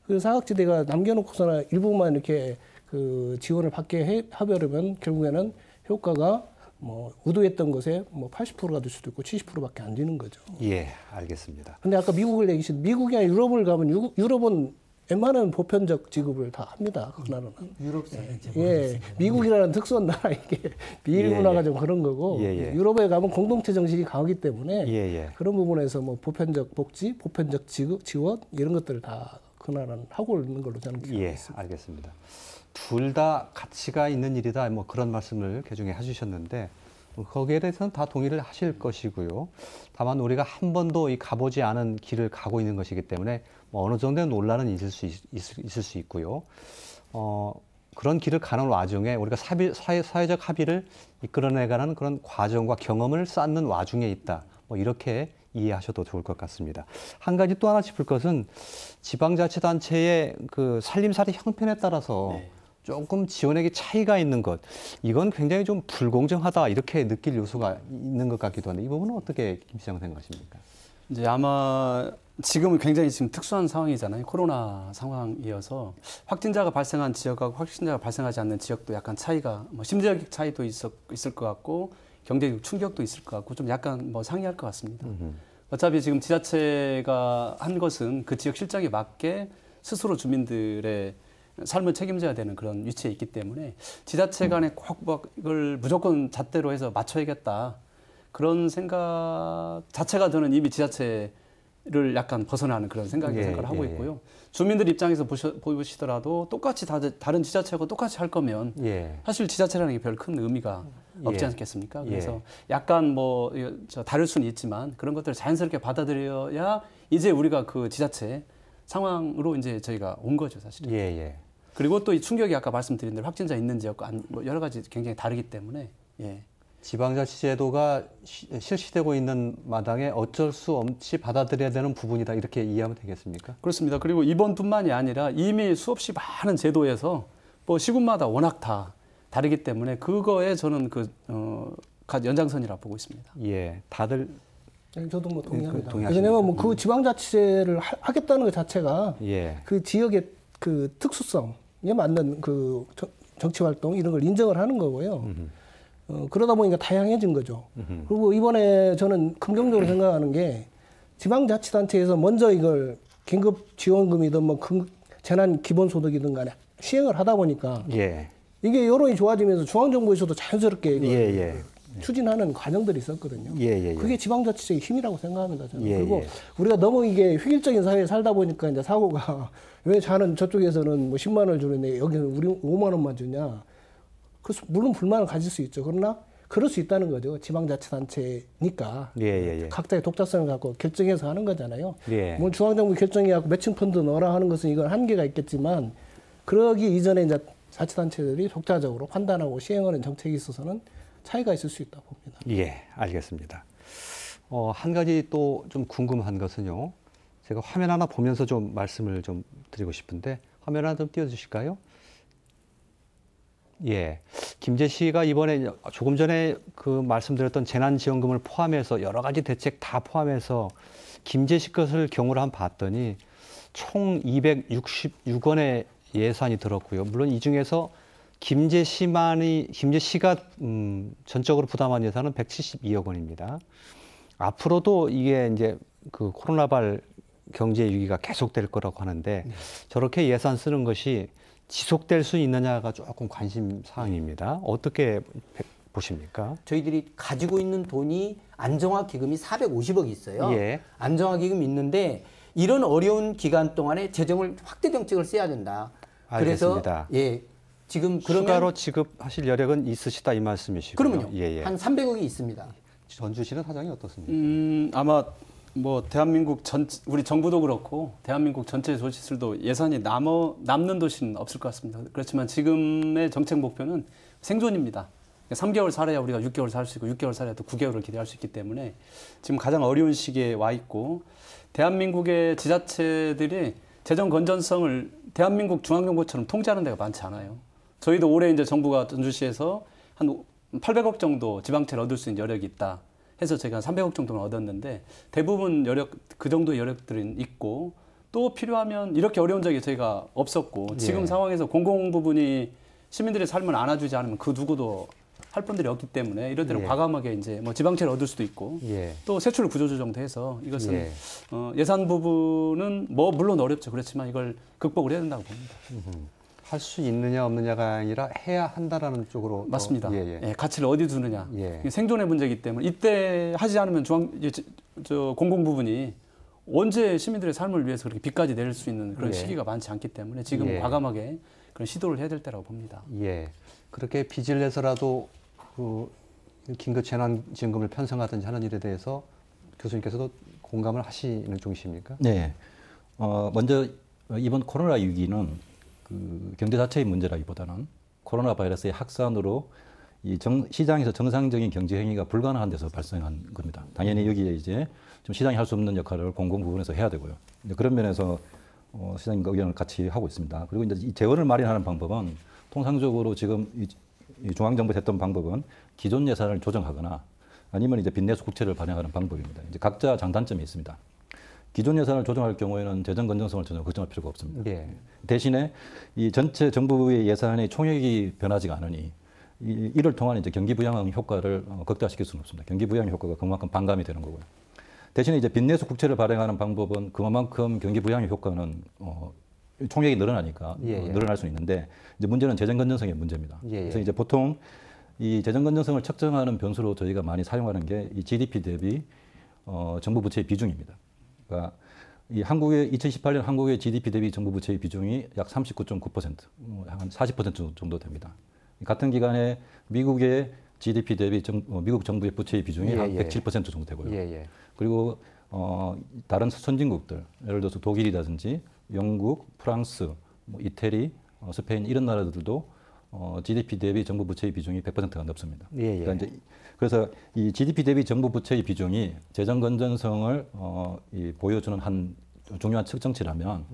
Speaker 4: 그 사각지대가 남겨놓고서나 일부만 이렇게 그 지원을 받게 하려면 결국에는 효과가 뭐 의도했던 것에 뭐 80%가 될 수도 있고 70%밖에 안 되는 거죠.
Speaker 1: 예. 알겠습니다.
Speaker 4: 근데 아까 미국을 얘기하신 미국이나 유럽을 가면 유럽은 웬만한 보편적 지급을 다 합니다. 그 나라는.
Speaker 2: 유럽 사회
Speaker 4: 예, 미국이라는 특수한 나라 이게 비일 문화가 좀 그런 거고 유럽에 가면 공동체 정신이 강하기 때문에 그런 부분에서 뭐 보편적 복지, 보편적 지원 이런 것들을 다 그 나라는 하고 있는 걸로 저는 기억하고 있습니다.
Speaker 1: 알겠습니다. 둘 다 가치가 있는 일이다. 뭐 그런 말씀을 개중에 해주셨는데 거기에 대해서는 다 동의를 하실 것이고요. 다만 우리가 한 번도 이 가보지 않은 길을 가고 있는 것이기 때문에 뭐 어느 정도의 논란은 있을 수 있고요. 그런 길을 가는 와중에 우리가 사회적 합의를 이끌어내가는 그런 과정과 경험을 쌓는 와중에 있다. 뭐 이렇게 이해하셔도 좋을 것 같습니다. 한 가지 또 하나 짚을 것은 지방자치단체의 그 살림살이 형편에 따라서 조금 지원액의 차이가 있는 것, 이건 굉장히 좀 불공정하다 이렇게 느낄 요소가 있는 것 같기도 한데 이 부분은 어떻게 김 시장은 생각하십니까?
Speaker 3: 이제 아마 지금은 굉장히 지금 특수한 상황이잖아요. 코로나 상황이어서 확진자가 발생한 지역하고 확진자가 발생하지 않는 지역도 약간 차이가 뭐 심리적 차이도 있을 것 같고 경제적 충격도 있을 것 같고 좀 약간 뭐 상이할 것 같습니다. 어차피 지금 지자체가 한 것은 그 지역 실정에 맞게 스스로 주민들의 삶을 책임져야 되는 그런 위치에 있기 때문에 지자체 간에 꼭 이걸 무조건 잣대로 해서 맞춰야겠다. 그런 생각 자체가 저는 이미 지자체를 약간 벗어나는 그런 생각을 하고 있고요. 주민들 입장에서 보시더라도 똑같이 다른 지자체하고 똑같이 할 거면 사실 지자체라는 게 별 큰 의미가 없지 않겠습니까? 그래서 약간 뭐 다를 수는 있지만 그런 것들을 자연스럽게 받아들여야 이제 우리가 그 지자체 상황으로 이제 저희가 온 거죠, 사실은. 그리고 또 이 충격이 아까 말씀드린 대로 확진자 있는 지역과 뭐 여러 가지 굉장히 다르기 때문에
Speaker 1: 지방자치제도가 실시되고 있는 마당에 어쩔 수 없이 받아들여야 되는 부분이다 이렇게 이해하면 되겠습니까?
Speaker 3: 그렇습니다. 그리고 이번뿐만이 아니라 이미 수없이 많은 제도에서 뭐 시군마다 워낙 다 다르기 때문에 그거에 저는 연장선이라 보고 있습니다.
Speaker 1: 다들
Speaker 4: 저도 뭐 동의합니다.
Speaker 1: 동의하십니까?
Speaker 4: 왜냐하면 뭐 그 지방자치제를 하겠다는 것 자체가 그 지역의 그 특수성에 맞는 그 정치활동 이런 걸 인정을 하는 거고요. 그러다 보니까 다양해진 거죠. 그리고 이번에 저는 긍정적으로 생각하는 게 지방자치단체에서 먼저 이걸 긴급지원금이든 뭐 재난기본소득이든 간에 시행을 하다 보니까 이게 여론이 좋아지면서 중앙정부에서도 자연스럽게 추진하는 과정들이 있었거든요.
Speaker 1: 예.
Speaker 4: 그게 지방자치제의 힘이라고 생각합니다. 저는.
Speaker 1: 예,
Speaker 4: 그리고
Speaker 1: 예.
Speaker 4: 우리가 너무 이게 획일적인 사회에 살다 보니까 이제 사고가 왜 저는 저쪽에서는 뭐 10만 원을 주는데 여기는 우리 5만 원만 주냐. 그래서 물론 불만을 가질 수 있죠. 그러나 그럴 수 있다는 거죠. 지방자치단체니까.
Speaker 1: 예.
Speaker 4: 각자의 독자성을 갖고 결정해서 하는 거잖아요.
Speaker 1: 예.
Speaker 4: 뭐 중앙정부 결정해갖고 매칭 펀드 넣어라 하는 것은 이건 한계가 있겠지만 그러기 이전에 이제 자치단체들이 독자적으로 판단하고 시행하는 정책에 있어서는 차이가 있을 수 있다 봅니다.
Speaker 1: 예, 알겠습니다. 한 가지 또 좀 궁금한 것은요. 제가 화면 하나 보면서 좀 말씀을 좀 드리고 싶은데 화면 하나 좀 띄워주실까요? 예, 김재 씨가 이번에 조금 전에 그 말씀드렸던 재난지원금을 포함해서 여러 가지 대책 다 포함해서 김재 씨 것을 경우를 한번 봤더니 총 266원의 예산이 들었고요. 물론 이 중에서 김재 씨가 전적으로 부담한 예산은 172억 원입니다. 앞으로도 이게 이제 그 코로나발 경제 위기가 계속될 거라고 하는데 저렇게 예산 쓰는 것이 지속될 수 있느냐가 조금 관심 사항입니다. 어떻게 보십니까?
Speaker 2: 저희들이 가지고 있는 돈이 안정화 기금이 450억이 있어요.
Speaker 1: 예.
Speaker 2: 안정화 기금이 있는데 이런 어려운 기간 동안에 재정을 확대 정책을 써야 된다.
Speaker 1: 알겠습니다.
Speaker 2: 그래서 예. 지금 그러면
Speaker 1: 추가로 지급하실 여력은 있으시다 이 말씀이시고요.
Speaker 2: 그러면요.
Speaker 1: 예.
Speaker 2: 한 300억이 있습니다.
Speaker 1: 전주시는 사정이 어떻습니까?
Speaker 3: 아마 뭐 대한민국 우리 정부도 그렇고 대한민국 전체 도시들도 예산이 남는 도시는 없을 것 같습니다. 그렇지만 지금의 정책 목표는 생존입니다. 3개월 살아야 우리가 6개월 살 수 있고 6개월 살아야 또 9개월을 기대할 수 있기 때문에 지금 가장 어려운 시기에 와 있고 대한민국의 지자체들이 재정 건전성을 대한민국 중앙정부처럼 통제하는 데가 많지 않아요. 저희도 올해 이제 정부가 전주시에서 한 800억 정도 지방채를 얻을 수 있는 여력이 있다 해서 제가 한 300억 정도는 얻었는데 대부분 그 정도의 여력들은 있고 또 필요하면 이렇게 어려운 적이 저희가 없었고 지금 상황에서 공공 부분이 시민들의 삶을 안아주지 않으면 그 누구도 할 분들이 없기 때문에 이럴 때는 과감하게 이제 뭐 지방채를 얻을 수도 있고 또 세출 구조조정도 해서 이것은 예산 부분은 뭐 물론 어렵죠. 그렇지만 이걸 극복을 해야 된다고 봅니다.
Speaker 1: 할 수 있느냐 없느냐가 아니라 해야 한다라는 쪽으로
Speaker 3: 맞습니다. 예, 가치를 어디 두느냐. 생존의 문제이기 때문에 이때 하지 않으면 공공 부분이 언제 시민들의 삶을 위해서 그렇게 빚까지 낼 수 있는 그런 시기가 많지 않기 때문에 지금 과감하게 그런 시도를 해야 될 때라고 봅니다.
Speaker 1: 예, 그렇게 빚을 내서라도 그 긴급 재난지원금을 편성하든지 하는 일에 대해서 교수님께서도 공감을 하시는 중이십니까?
Speaker 5: 네. 먼저 이번 코로나 위기는 그 경제 자체의 문제라기보다는 코로나 바이러스의 확산으로 시장에서 정상적인 경제 행위가 불가능한 데서 발생한 겁니다. 당연히 여기에 이제 좀 시장이 할 수 없는 역할을 공공 부분에서 해야 되고요. 그런 면에서 시장님과 의견을 같이 하고 있습니다. 그리고 이제 이 재원을 마련하는 방법은 통상적으로 지금 이 중앙정부에서 했던 방법은 기존 예산을 조정하거나 아니면 이제 빚내수 국채를 발행하는 방법입니다. 이제 각자 장단점이 있습니다. 기존 예산을 조정할 경우에는 재정 건전성을 전혀 걱정할 필요가 없습니다. 대신에 이 전체 정부의 예산의 총액이 변하지가 않으니 이를 통한 이제 경기 부양 효과를 극대화시킬 수는 없습니다. 경기 부양 효과가 그만큼 반감이 되는 거고요. 대신에 이제 빚내수 국채를 발행하는 방법은 그만큼 경기 부양 효과는 총액이 늘어나니까 늘어날 수는 있는데 이제 문제는 재정 건전성의 문제입니다. 그래서 이제 보통 이 재정 건전성을 측정하는 변수로 저희가 많이 사용하는 게 이 GDP 대비 정부 부채의 비중입니다. 그러니까 이 2018년 한국의 GDP 대비 정부 부채의 비중이 약 39.9%, 한 40% 정도 됩니다. 같은 기간에 미국의 GDP 대비 미국 정부의 부채의 비중이 한 107% 정도 되고요. 그리고 다른 선진국들, 예를 들어서 독일이라든지 영국, 프랑스, 이태리, 스페인 이런 나라들도 GDP 대비 정부 부채의 비중이 100%가 넘습니다. 그러니까 이제 그래서 이 GDP 대비 정부 부채의 비중이 재정 건전성을 보여주는 한 중요한 측정치라면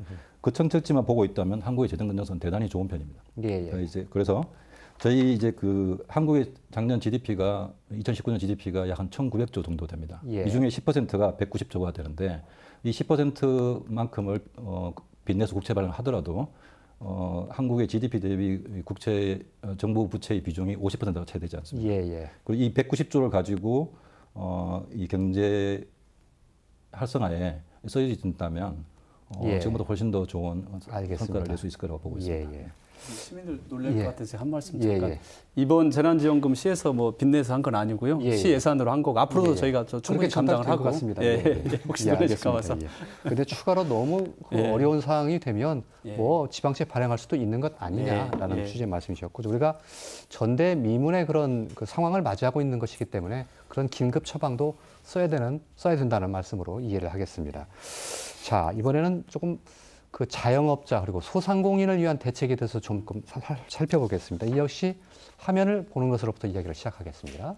Speaker 5: 그 측정치만 보고 있다면 한국의 재정 건전성은 대단히 좋은 편입니다. 그래서 저희 이제 그 한국의 작년 GDP가 2019년 GDP가 약 한 1,900조 정도 됩니다. 이 중에 10%가 190조가 되는데 이 10%만큼을 빚내수 국채 발행을 하더라도 한국의 GDP 대비 정부 부채의 비중이 50%가 채 되지 않습니다. 그리고 이 190조를 가지고 이 경제 활성화에 써진다면
Speaker 1: 예.
Speaker 5: 지금보다 훨씬 더 좋은
Speaker 1: 알겠습니다.
Speaker 5: 성과를 낼 수 있을 거라고 보고 있습니다.
Speaker 1: 예, 예.
Speaker 3: 시민들 놀랄
Speaker 1: 예.
Speaker 3: 것 같아서 한 말씀
Speaker 1: 예,
Speaker 3: 잠깐.
Speaker 1: 예.
Speaker 3: 이번 재난지원금 시에서 뭐 빚내서 한 건 아니고요.
Speaker 1: 예,
Speaker 3: 시
Speaker 1: 예.
Speaker 3: 예산으로 한 거고 앞으로도
Speaker 1: 예.
Speaker 3: 저희가 충분히
Speaker 1: 그렇게
Speaker 3: 감당을
Speaker 1: 전달될
Speaker 3: 하고.
Speaker 1: 것 같습니다.
Speaker 3: 예,
Speaker 1: 예, 예.
Speaker 3: 혹시
Speaker 1: 예,
Speaker 3: 놀라실까
Speaker 1: 알겠습니다.
Speaker 3: 봐서.
Speaker 1: 예. 근데 추가로 너무 그
Speaker 3: 예.
Speaker 1: 어려운 상황이 되면
Speaker 3: 예.
Speaker 1: 뭐 지방채 발행할 수도 있는 것 아니냐라는
Speaker 3: 예. 예.
Speaker 1: 취지의 말씀이셨고 우리가 전대미문의 그런 그 상황을 맞이하고 있는 것이기 때문에 그런 긴급 처방도 써야 된다는 말씀으로 이해를 하겠습니다. 자, 이번에는 조금 그 자영업자 그리고 소상공인을 위한 대책에 대해서 좀 살펴보겠습니다. 이 역시 화면을 보는 것으로부터 이야기를 시작하겠습니다.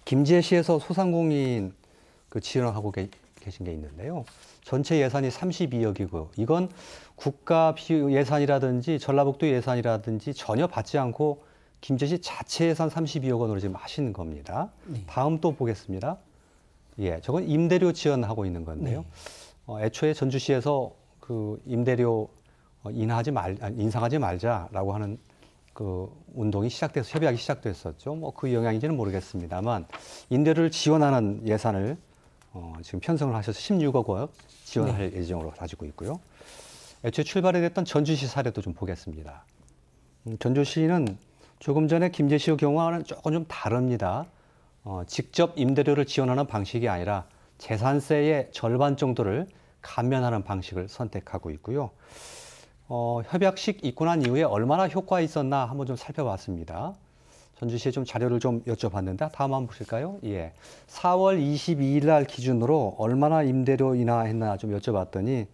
Speaker 1: 김제시에서 소상공인 그 지원하고 계신 게 있는데요. 전체 예산이 32억이고 이건 국가 예산이라든지 전라북도 예산이라든지 전혀 받지 않고 김제시 자체 예산 32억 원으로 지금 하시는 겁니다.
Speaker 2: 네.
Speaker 1: 다음 또 보겠습니다. 예, 저건 임대료 지원하고 있는 건데요. 애초에 전주시에서 그 임대료 인상하지 말자라고 하는 그 운동이 시작돼서 협약이 시작됐었죠. 뭐 그 영향인지는 모르겠습니다만 임대료를 지원하는 예산을 지금 편성을 하셔서 16억 원 지원할 예정으로 가지고 있고요. 애초에 출발이 됐던 전주시 사례도 좀 보겠습니다. 전주시는 조금 전에 김제시의 경우와는 조금 좀 다릅니다. 직접 임대료를 지원하는 방식이 아니라 재산세의 절반 정도를 감면하는 방식을 선택하고 있고요. 협약식 입고 난 이후에 얼마나 효과가 있었나 한번 좀 살펴봤습니다. 전주시에 좀 자료를 좀 여쭤봤는데 다음 한번 보실까요? 예. 4월 22일 날 기준으로 얼마나 임대료 인하했나 좀 여쭤봤더니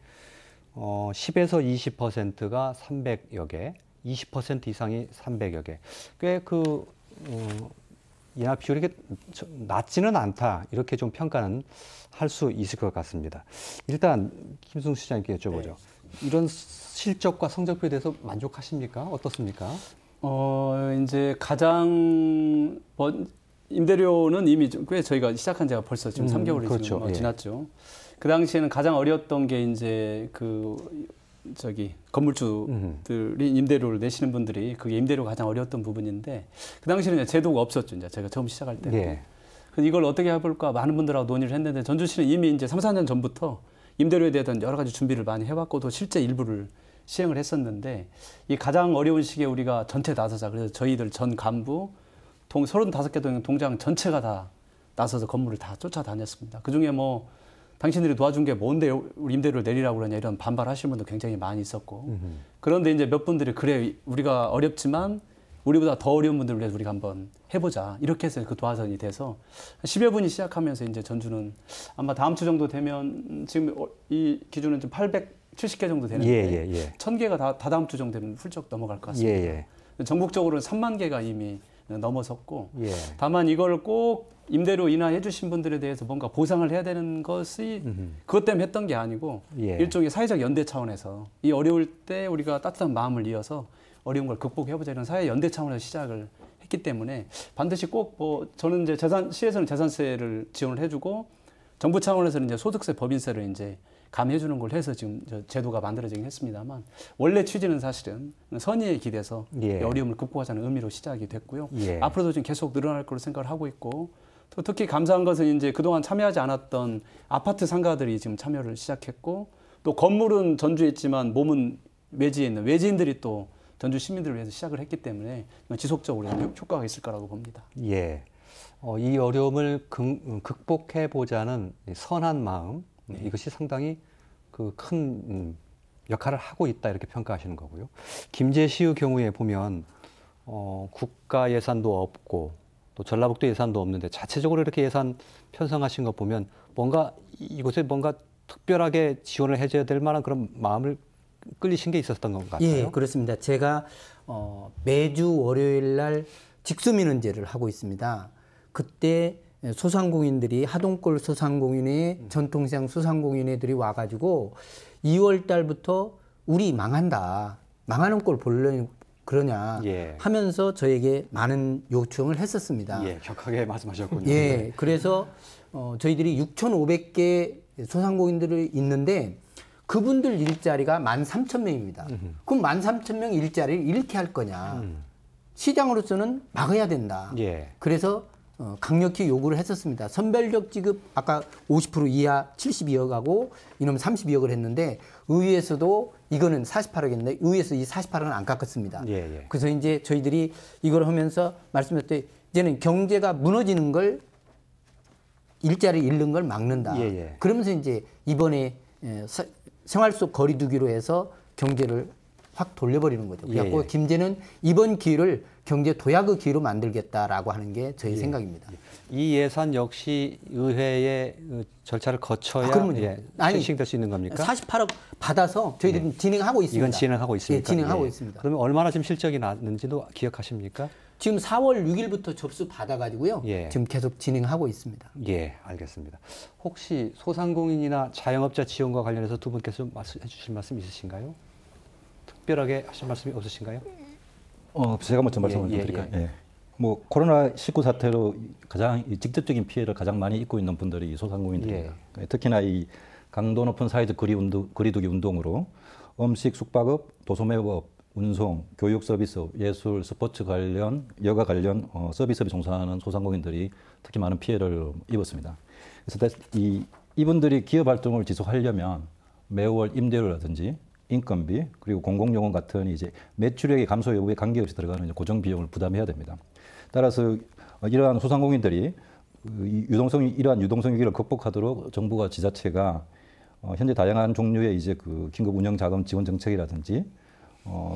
Speaker 1: 10에서 20%가 300여 개, 20% 이상이 300여 개. 꽤 그 인하 비율이 낮지는 않다 이렇게 좀 평가는 할 수 있을 것 같습니다. 일단 김승수 시장님께 여쭤보죠.
Speaker 3: 네.
Speaker 1: 이런 실적과 성적표에 대해서 만족하십니까? 어떻습니까?
Speaker 3: 이제 가장 임대료는 이미 꽤 저희가 시작한 지가 벌써 지금 3개월이
Speaker 1: 그렇죠.
Speaker 3: 지금
Speaker 1: 예.
Speaker 3: 지났죠. 그 당시에는 가장 어려웠던 게 이제 건물주들이 임대료를 내시는 분들이 그게 임대료가 가장 어려웠던 부분인데 그 당시에는 이제 제도가 없었죠. 이제 제가 처음 시작할 때.
Speaker 1: 예.
Speaker 3: 그래서 이걸 어떻게 해볼까 많은 분들하고 논의를 했는데 전주시는 이미 이제 3, 4년 전부터 임대료에 대한 여러 가지 준비를 많이 해왔고 또 실제 일부를 시행을 했었는데 이 가장 어려운 시기에 우리가 전체 나서자 그래서 저희들 전 간부 35개 동장 전체가 다 나서서 건물을 다 쫓아다녔습니다. 그중에 뭐 당신들이 도와준 게 뭔데 우리 임대료를 내리라고 그러냐 이런 반발하시는 분도 굉장히 많이 있었고 그런데 이제 몇 분들이 그래 우리가 어렵지만 우리보다 더 어려운 분들을 위해서 우리가 한번 해보자 이렇게 해서 그 도화선이 돼서 10여 분이 시작하면서 이제 전주는 아마 다음 주 정도 되면 지금 이 기준은 좀 870개 정도 되는데 1000개가 다 다음 주 정도 되면 훌쩍 넘어갈 것 같습니다. 전국적으로는 3만 개가 이미 넘어섰고 다만 이걸 꼭 임대료 인하해 주신 분들에 대해서 뭔가 보상을 해야 되는 것이 그것 때문에 했던 게 아니고 일종의 사회적 연대 차원에서 이 어려울 때 우리가 따뜻한 마음을 이어서 어려운 걸 극복해보자 이런 사회 연대 차원에서 시작을 했기 때문에 반드시 꼭 저는 이제 시에서는 재산세를 지원을 해주고 정부 차원에서는 이제 소득세 법인세를 이제 감해주는 걸 해서 지금 제도가 만들어지긴 했습니다만 원래 취지는 사실은 선의에 기대서 어려움을 극복하자는 의미로 시작이 됐고요. 앞으로도 지금 계속 늘어날 거로 생각을 하고 있고 또 특히 감사한 것은 이제 그동안 참여하지 않았던 아파트 상가들이 지금 참여를 시작했고 또 건물은 전주에 있지만 몸은 외지에 있는 외지인들이 또 전주 시민들을 위해서 시작을 했기 때문에 지속적으로 효과가 있을 거라고 봅니다.
Speaker 1: 예. 이 어려움을 극복해보자는 선한 마음, 이것이 상당히 그 큰 역할을 하고 있다 이렇게 평가하시는 거고요. 김제시의 경우에 보면 국가 예산도 없고 또 전라북도 예산도 없는데 자체적으로 이렇게 예산 편성하신 거 보면 뭔가 이곳에 뭔가 특별하게 지원을 해줘야 될 만한 그런 마음을 끌리신 게 있었던 것 같아요.
Speaker 2: 예, 그렇습니다. 제가 매주 월요일 날 직수민원제를 하고 있습니다. 그때 소상공인들이 하동골 소상공인회, 전통시장 소상공인회들이 와가지고 2월 달부터 우리 망한다. 망하는 꼴 그러냐 하면서 저에게 많은 요청을 했었습니다.
Speaker 1: 격하게 말씀하셨군요.
Speaker 2: 예, 그래서 저희들이 6,500개 소상공인들이 있는데 그분들 일자리가 13,000명입니다. 그럼 13,000명 일자리를 이렇게 할 거냐. 시장으로서는 막아야 된다. 그래서 강력히 요구를 했었습니다. 선별적 지급 아까 50% 이하 72억하고 이놈 32억을 했는데 의회에서도 이거는 48억인데 의회에서 이 48억은 안 깎았습니다.
Speaker 1: 예, 예.
Speaker 2: 그래서 이제 저희들이 이걸 하면서 말씀드렸듯이 이제는 경제가 무너지는 걸 일자리 잃는 걸 막는다.
Speaker 1: 예, 예.
Speaker 2: 그러면서 이제 이번에 생활 속 거리두기로 해서 경제를 확 돌려버리는 거죠. 그래서
Speaker 1: 예, 예.
Speaker 2: 김제는 이번 기회를 경제 도약의 기회로 만들겠다라고 하는 게 저희 생각입니다.
Speaker 1: 이 예산 역시 의회의 절차를 거쳐야
Speaker 2: 그러면요.
Speaker 1: 실시될 수 있는 겁니까?
Speaker 2: 48억 받아서 저희들이 진행하고 있습니다.
Speaker 1: 이건 진행하고 있습니까?
Speaker 2: 예, 진행하고
Speaker 1: 예.
Speaker 2: 있습니다.
Speaker 1: 그러면 얼마나 지금 실적이 났는지도 기억하십니까?
Speaker 2: 지금 4월 6일부터 접수 받아가지고요.
Speaker 1: 예.
Speaker 2: 지금 계속 진행하고 있습니다.
Speaker 1: 예, 알겠습니다. 혹시 소상공인이나 자영업자 지원과 관련해서 두 분께서 좀 해주실 말씀 있으신가요? 특별하게 하실 말씀이 없으신가요?
Speaker 5: 제가 먼저 말씀을 좀 드릴까요? 예. 뭐 코로나19 사태로 가장 직접적인 피해를 가장 많이 입고 있는 분들이 소상공인들입니다. 특히나 이 강도 높은 사회적 거리두기 운동으로 음식, 숙박업, 도소매업, 운송, 교육 서비스업, 예술, 스포츠 관련, 여가 관련 서비스업에 종사하는 소상공인들이 특히 많은 피해를 입었습니다. 그래서 이분들이 기업 활동을 지속하려면 매월 임대료라든지 인건비 그리고 공공요금 같은 이제 매출액의 감소 여부에 관계없이 들어가는 이제 고정 비용을 부담해야 됩니다. 따라서 이러한 소상공인들이 이러한 유동성 위기를 극복하도록 정부가 지자체가 현재 다양한 종류의 이제 그 긴급 운영 자금 지원 정책이라든지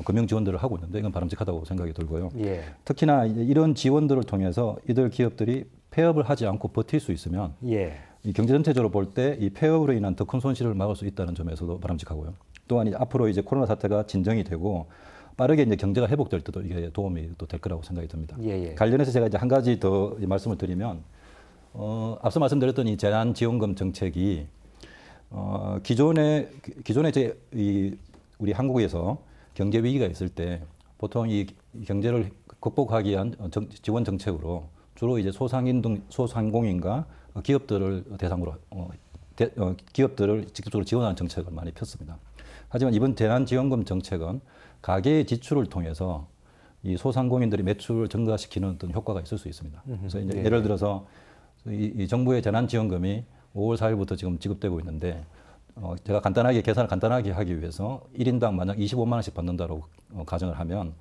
Speaker 5: 금융 지원들을 하고 있는데 이건 바람직하다고 생각이 들고요.
Speaker 1: 예.
Speaker 5: 특히나 이런 지원들을 통해서 이들 기업들이 폐업을 하지 않고 버틸 수 있으면
Speaker 1: 예.
Speaker 5: 이 경제 전체적으로 볼 때 이 폐업으로 인한 더 큰 손실을 막을 수 있다는 점에서도 바람직하고요. 또한 이제 앞으로 이제 코로나 사태가 진정이 되고 빠르게 이제 경제가 회복될 때도 이게 도움이 또 될 거라고 생각이 듭니다.
Speaker 1: 예, 예.
Speaker 5: 관련해서 제가 이제 한 가지 더 말씀을 드리면 앞서 말씀드렸던 이 재난지원금 정책이 기존에 이제 우리 한국에서 경제 위기가 있을 때 보통 이 경제를 극복하기 위한 지원 정책으로 주로 이제 소상공인과 기업들을 대상으로 기업들을 직접적으로 지원하는 정책을 많이 폈습니다. 하지만 이번 재난지원금 정책은 가계의 지출을 통해서 이 소상공인들이 매출을 증가시키는 어떤 효과가 있을 수 있습니다. 그래서 이제 예를 들어서 이 정부의 재난지원금이 5월 4일부터 지금 지급되고 있는데 제가 계산을 간단하게 하기 위해서 1인당 만약 25만 원씩 받는다고 가정을 하면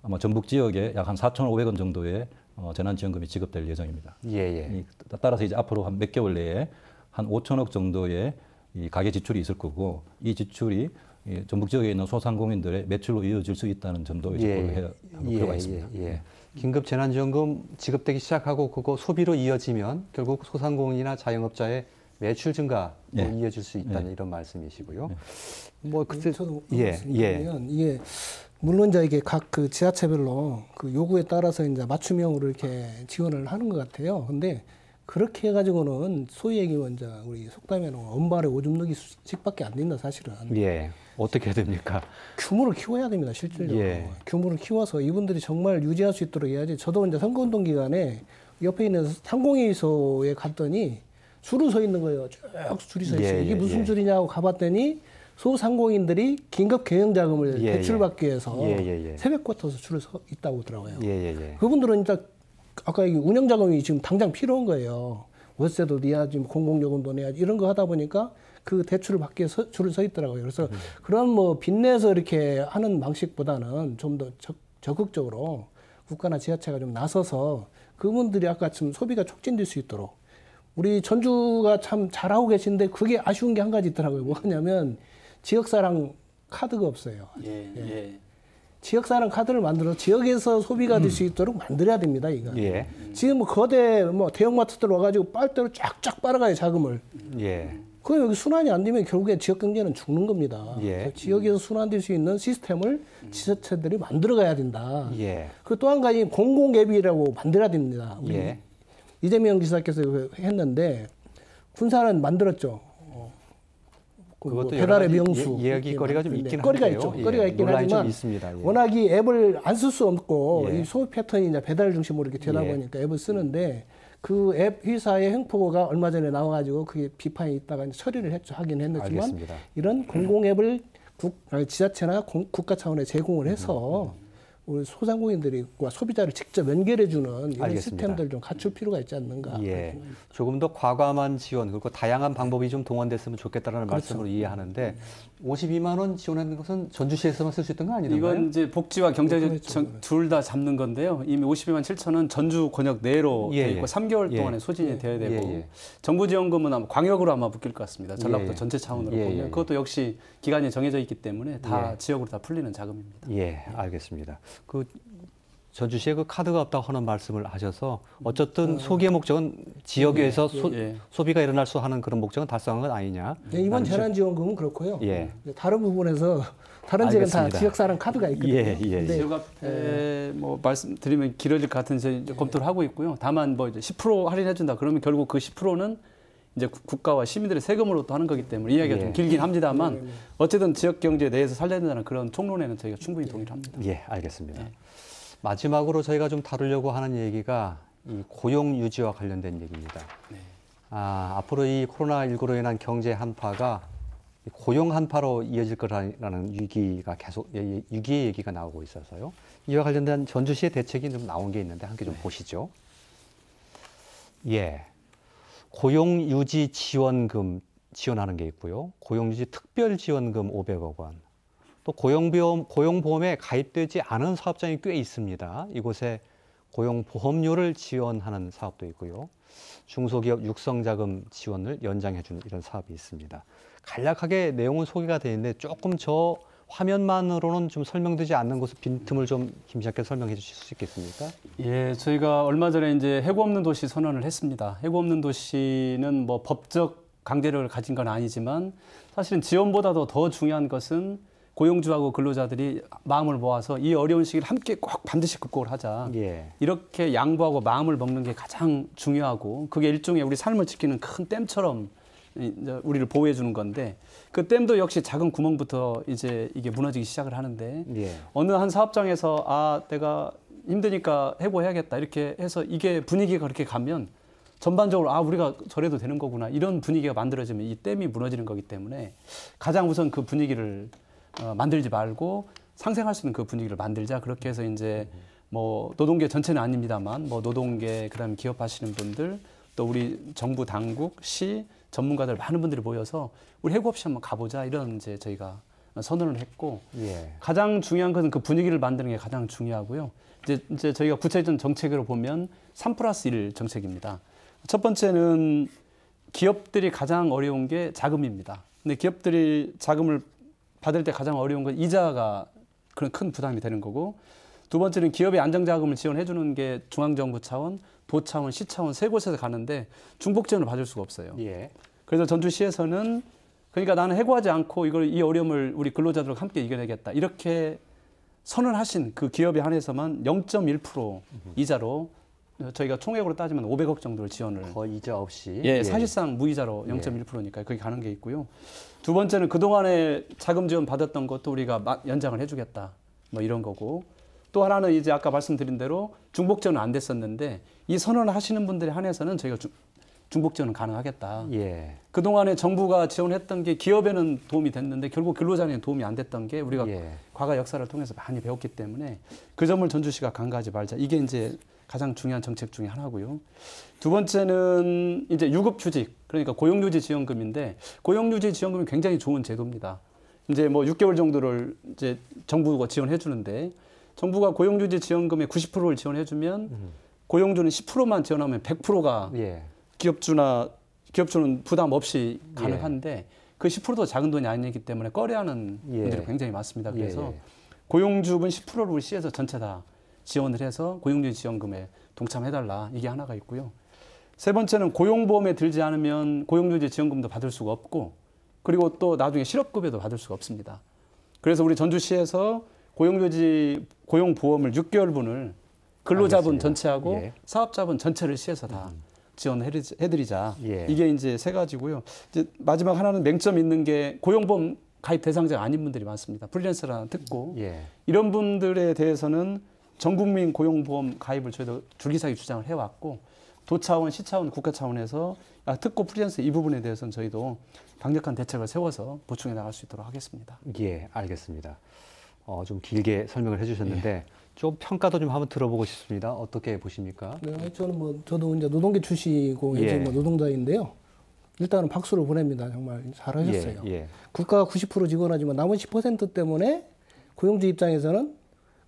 Speaker 5: 아마 전북 지역에 약 한 4,500원 정도의 재난지원금이 지급될 예정입니다.
Speaker 1: 예, 예.
Speaker 5: 따라서 이제 앞으로 한 몇 개월 내에 한 5천억 정도의 이 가계 지출이 있을 거고 이 지출이 전북 지역에 있는 소상공인들의 매출로 이어질 수 있다는 점도 이제 고려해야 할 필요가 있습니다.
Speaker 1: 예. 긴급 재난지원금 지급되기 시작하고 그거 소비로 이어지면 결국 소상공인이나 자영업자의 매출 증가로 이어질 수 있다는 이런 말씀이시고요. 뭐 그때
Speaker 4: 저도
Speaker 1: 예.
Speaker 4: 이게 물론 이제 이게 각 그 지자체별로 그 요구에 따라서 이제 맞춤형으로 이렇게 지원을 하는 것 같아요. 근데 그렇게 해가지고는 소위 얘기하면 이제 우리 속담에는 엄발에 오줌 누기식밖에 안 된다 사실은.
Speaker 1: 예. 어떻게 해야 됩니까?
Speaker 4: 규모를 키워야 됩니다 실질적으로.
Speaker 1: 예.
Speaker 4: 규모를 키워서 이분들이 정말 유지할 수 있도록 해야지. 저도 이제 선거운동 기간에 옆에 있는 상공회의소에 갔더니 줄을 서 있는 거예요. 쭉 줄이 서 있어요. 이게 무슨 줄이냐고 가봤더니 소상공인들이 긴급 개형 자금을 대출받기 위해서 새벽부터 줄을 서 있다고 하더라고요. 그분들은 이제 아까 얘기 운영 자금이 지금 당장 필요한 거예요. 월세도 내야지, 공공요금도 내야지 이런 거 하다 보니까 그 대출을 받기 위해서 줄을 서 있더라고요. 그래서 그런 뭐 빚내서 이렇게 하는 방식보다는 좀 더 적극적으로 국가나 지자체가 좀 나서서 그분들이 아까처럼 소비가 촉진될 수 있도록 우리 전주가 참 잘하고 계신데 그게 아쉬운 게 한 가지 있더라고요. 뭐냐면 지역사랑 카드가 없어요. 지역사랑 카드를 만들어 지역에서 소비가 될 수 있도록 만들어야 됩니다. 이거. 지금 뭐 거대 뭐 대형마트들 와가지고 빨대로 쫙쫙 빨아가요 자금을. 그럼 여기 순환이 안 되면 결국에 지역 경제는 죽는 겁니다. 지역에서 순환될 수 있는 시스템을 지자체들이 만들어가야 된다. 그 또 한 가지 공공앱이라고 만들어야 됩니다. 이재명 지사께서 했는데 군사는 만들었죠.
Speaker 1: 그것도
Speaker 4: 배달의 명수
Speaker 1: 이야기거리가 좀 있긴
Speaker 4: 거리가
Speaker 1: 한데요.
Speaker 4: 있죠. 거리가 있긴 하지만 워낙 이 앱을 안 쓸 수 없고 이 소비 패턴이 이제 배달 중심으로 이렇게 되다 보니까 앱을 쓰는데 그 앱 회사의 횡포가 얼마 전에 나와가지고 그게 비판이 있다가 이제 처리를 하긴 했지만 이런 공공 앱을 지자체나 국가 차원에 제공을 해서 우리 소상공인들과 소비자를 직접 연결해주는 이런
Speaker 1: 알겠습니다.
Speaker 4: 시스템들 좀 갖출 필요가 있지 않는가.
Speaker 1: 예. 조금 더 과감한 지원 그리고 다양한 방법이 좀 동원됐으면 좋겠다라는
Speaker 4: 그렇죠.
Speaker 1: 말씀으로 이해하는데 52만 원 지원하는 것은 전주시에서만 쓸 수 있던 거 아니던가요?
Speaker 3: 이건 이제 복지와 경제
Speaker 4: 그렇죠.
Speaker 3: 둘 다 잡는 건데요. 이미 52만 7천은 전주 권역 내로
Speaker 1: 예,
Speaker 3: 돼 있고
Speaker 1: 예.
Speaker 3: 3개월
Speaker 1: 예.
Speaker 3: 동안에 소진이 돼야 되고
Speaker 1: 예, 예.
Speaker 3: 정부 지원금은 아마 광역으로 아마 묶일 것 같습니다. 전라북도
Speaker 1: 예, 예.
Speaker 3: 전체 차원으로
Speaker 1: 예,
Speaker 3: 보면
Speaker 1: 예.
Speaker 3: 그것도 역시 기간이 정해져 있기 때문에 다
Speaker 1: 예.
Speaker 3: 지역으로 다 풀리는 자금입니다.
Speaker 1: 예, 알겠습니다. 그 전주시에 그 카드가 없다고 하는 말씀을 하셔서 어쨌든 소기의 목적은 지역에서
Speaker 3: 예.
Speaker 1: 소비가 일어날 수 하는 그런 목적은 달성한 건 아니냐?
Speaker 4: 네, 이번 재난지원금은 그렇고요.
Speaker 1: 예.
Speaker 4: 다른 부분에서 다른 지역은 다
Speaker 1: 알겠습니다.
Speaker 4: 지역사랑 카드가 있거든요.
Speaker 1: 예, 예,
Speaker 4: 근데
Speaker 3: 지역 앞에 뭐 말씀드리면 길어질 것 같은데 이제 검토를 하고 있고요. 다만 뭐 이제 10% 할인해준다 그러면 결국 그 10%는 이제 국가와 시민들의 세금으로 또 하는 거기 때문에 이야기가
Speaker 1: 예.
Speaker 3: 좀 길긴 합니다만 어쨌든 지역 경제 내에서 살려야 된다는 그런 총론에는 저희가 충분히 동의를 합니다.
Speaker 1: 예, 알겠습니다. 마지막으로 저희가 좀 다루려고 하는 얘기가 이 고용 유지와 관련된 얘기입니다. 앞으로 이 코로나19로 인한 경제 한파가 고용 한파로 이어질 거라는 위기가 계속 위기의 얘기가 나오고 있어서요. 이와 관련된 전주시의 대책이 좀 나온 게 있는데 함께 좀 보시죠. 예, 고용 유지 지원금 지원하는 게 있고요. 고용 유지 특별 지원금 500억 원. 또 고용보험에 가입되지 않은 사업장이 꽤 있습니다. 이곳에 고용보험료를 지원하는 사업도 있고요. 중소기업 육성자금 지원을 연장해주는 이런 사업이 있습니다. 간략하게 내용은 소개가 되어 있는데 조금 저 화면만으로는 좀 설명되지 않는 곳을 빈틈을 좀 김 시장께서 설명해 주실 수 있겠습니까?
Speaker 3: 예, 저희가 얼마 전에 이제 해고 없는 도시 선언을 했습니다. 해고 없는 도시는 뭐 법적 강제력을 가진 건 아니지만 사실은 지원보다도 더 중요한 것은 고용주하고 근로자들이 마음을 모아서 이 어려운 시기를 함께 꼭 반드시 극복을 하자.
Speaker 1: 예.
Speaker 3: 이렇게 양보하고 마음을 먹는 게 가장 중요하고 그게 일종의 우리 삶을 지키는 큰 댐처럼 이제 우리를 보호해 주는 건데 그 댐도 역시 작은 구멍부터 이제 이게 무너지기 시작을 하는데
Speaker 1: 예.
Speaker 3: 어느 한 사업장에서 내가 힘드니까 해고해야겠다 이렇게 해서 이게 분위기가 그렇게 가면 전반적으로 우리가 저래도 되는 거구나 이런 분위기가 만들어지면 이 댐이 무너지는 거기 때문에 가장 우선 그 분위기를 만들지 말고 상생할 수 있는 그 분위기를 만들자. 그렇게 해서 이제 뭐 노동계 전체는 아닙니다만 뭐 노동계 그다음에 기업 하시는 분들 또 우리 정부 당국 시 전문가들 많은 분들이 모여서 우리 해고 없이 한번 가보자 이런 이제 저희가 선언을 했고
Speaker 1: 예.
Speaker 3: 가장 중요한 것은 그 분위기를 만드는 게 가장 중요하고요. 이제 저희가 구체적인 정책으로 보면 3+1 정책입니다. 첫 번째는 기업들이 가장 어려운 게 자금입니다. 근데 기업들이 자금을 받을 때 가장 어려운 건 이자가 그런 큰 부담이 되는 거고 두 번째는 기업의 안정자금을 지원해 주는 게 중앙정부 차원, 도 차원, 시 차원 세 곳에서 가는데 중복 지원을 받을 수가 없어요.
Speaker 1: 예.
Speaker 3: 그래서 전주시에서는 그러니까 나는 해고하지 않고 이 어려움을 우리 근로자들과 함께 이겨내겠다. 이렇게 선언하신 그 기업에 한해서만 0.1% 이자로 저희가 총액으로 따지면 500억 정도를 지원을
Speaker 1: 거의 이자 없이.
Speaker 3: 예, 사실상 무이자로 0.1%니까 그게 가는 게 있고요. 두 번째는 그동안에 자금 지원 받았던 것도 우리가 연장을 해주겠다. 뭐 이런 거고. 또 하나는 이제 아까 말씀드린 대로 중복 지원은 안 됐었는데 이 선언을 하시는 분들에 한해서는 저희가 중복 지원은 가능하겠다.
Speaker 1: 예.
Speaker 3: 그동안에 정부가 지원했던 게 기업에는 도움이 됐는데 결국 근로자에는 도움이 안 됐던 게 우리가
Speaker 1: 예.
Speaker 3: 과거 역사를 통해서 많이 배웠기 때문에 그 점을 전주시가 간과하지 말자. 이게 이제 가장 중요한 정책 중에 하나고요. 두 번째는 이제 유급휴직, 그러니까 고용유지 지원금인데 고용유지 지원금이 굉장히 좋은 제도입니다. 이제 뭐 6개월 정도를 이제 정부가 지원해 주는데 정부가 고용유지 지원금의 90%를 지원해 주면 고용주는 10%만 지원하면 100%가
Speaker 1: 예.
Speaker 3: 기업주는 부담 없이 가능한데 그 10%도 작은 돈이 아니기 때문에 꺼려하는
Speaker 1: 예.
Speaker 3: 분들이 굉장히 많습니다. 그래서
Speaker 1: 예.
Speaker 3: 고용주분 10%를 우리 시에서 전체 다 지원을 해서 고용유지 지원금에 동참해달라. 이게 하나가 있고요. 세 번째는 고용보험에 들지 않으면 고용유지 지원금도 받을 수가 없고 그리고 또 나중에 실업급여도 받을 수가 없습니다. 그래서 우리 전주시에서 고용보험을 6개월분을 근로자분
Speaker 1: 알겠습니다.
Speaker 3: 전체하고
Speaker 1: 예.
Speaker 3: 사업자분 전체를 시에서 다 지원해드리자.
Speaker 1: 예.
Speaker 3: 이게 이제 세 가지고요. 이제 마지막 하나는 맹점 있는 게 고용보험 가입 대상자가 아닌 분들이 많습니다. 프리랜서라는 듣고
Speaker 1: 예.
Speaker 3: 이런 분들에 대해서는 전국민 고용보험 가입을 저희도 줄기차게 주장을 해왔고 도 차원, 시 차원, 국가 차원에서 특고 프리랜서 이 부분에 대해서는 저희도 강력한 대책을 세워서 보충해 나갈 수 있도록 하겠습니다.
Speaker 1: 예, 알겠습니다. 좀 길게 설명을 해주셨는데 좀 평가도 좀 한번 들어보고 싶습니다. 어떻게 보십니까?
Speaker 4: 네, 저도 이제 노동계 출신이고
Speaker 1: 예.
Speaker 4: 이제 뭐 노동자인데요. 일단은 박수를 보냅니다. 정말 잘하셨어요.
Speaker 1: 예.
Speaker 4: 국가가 90% 지원하지만 남은 10% 때문에 고용주 입장에서는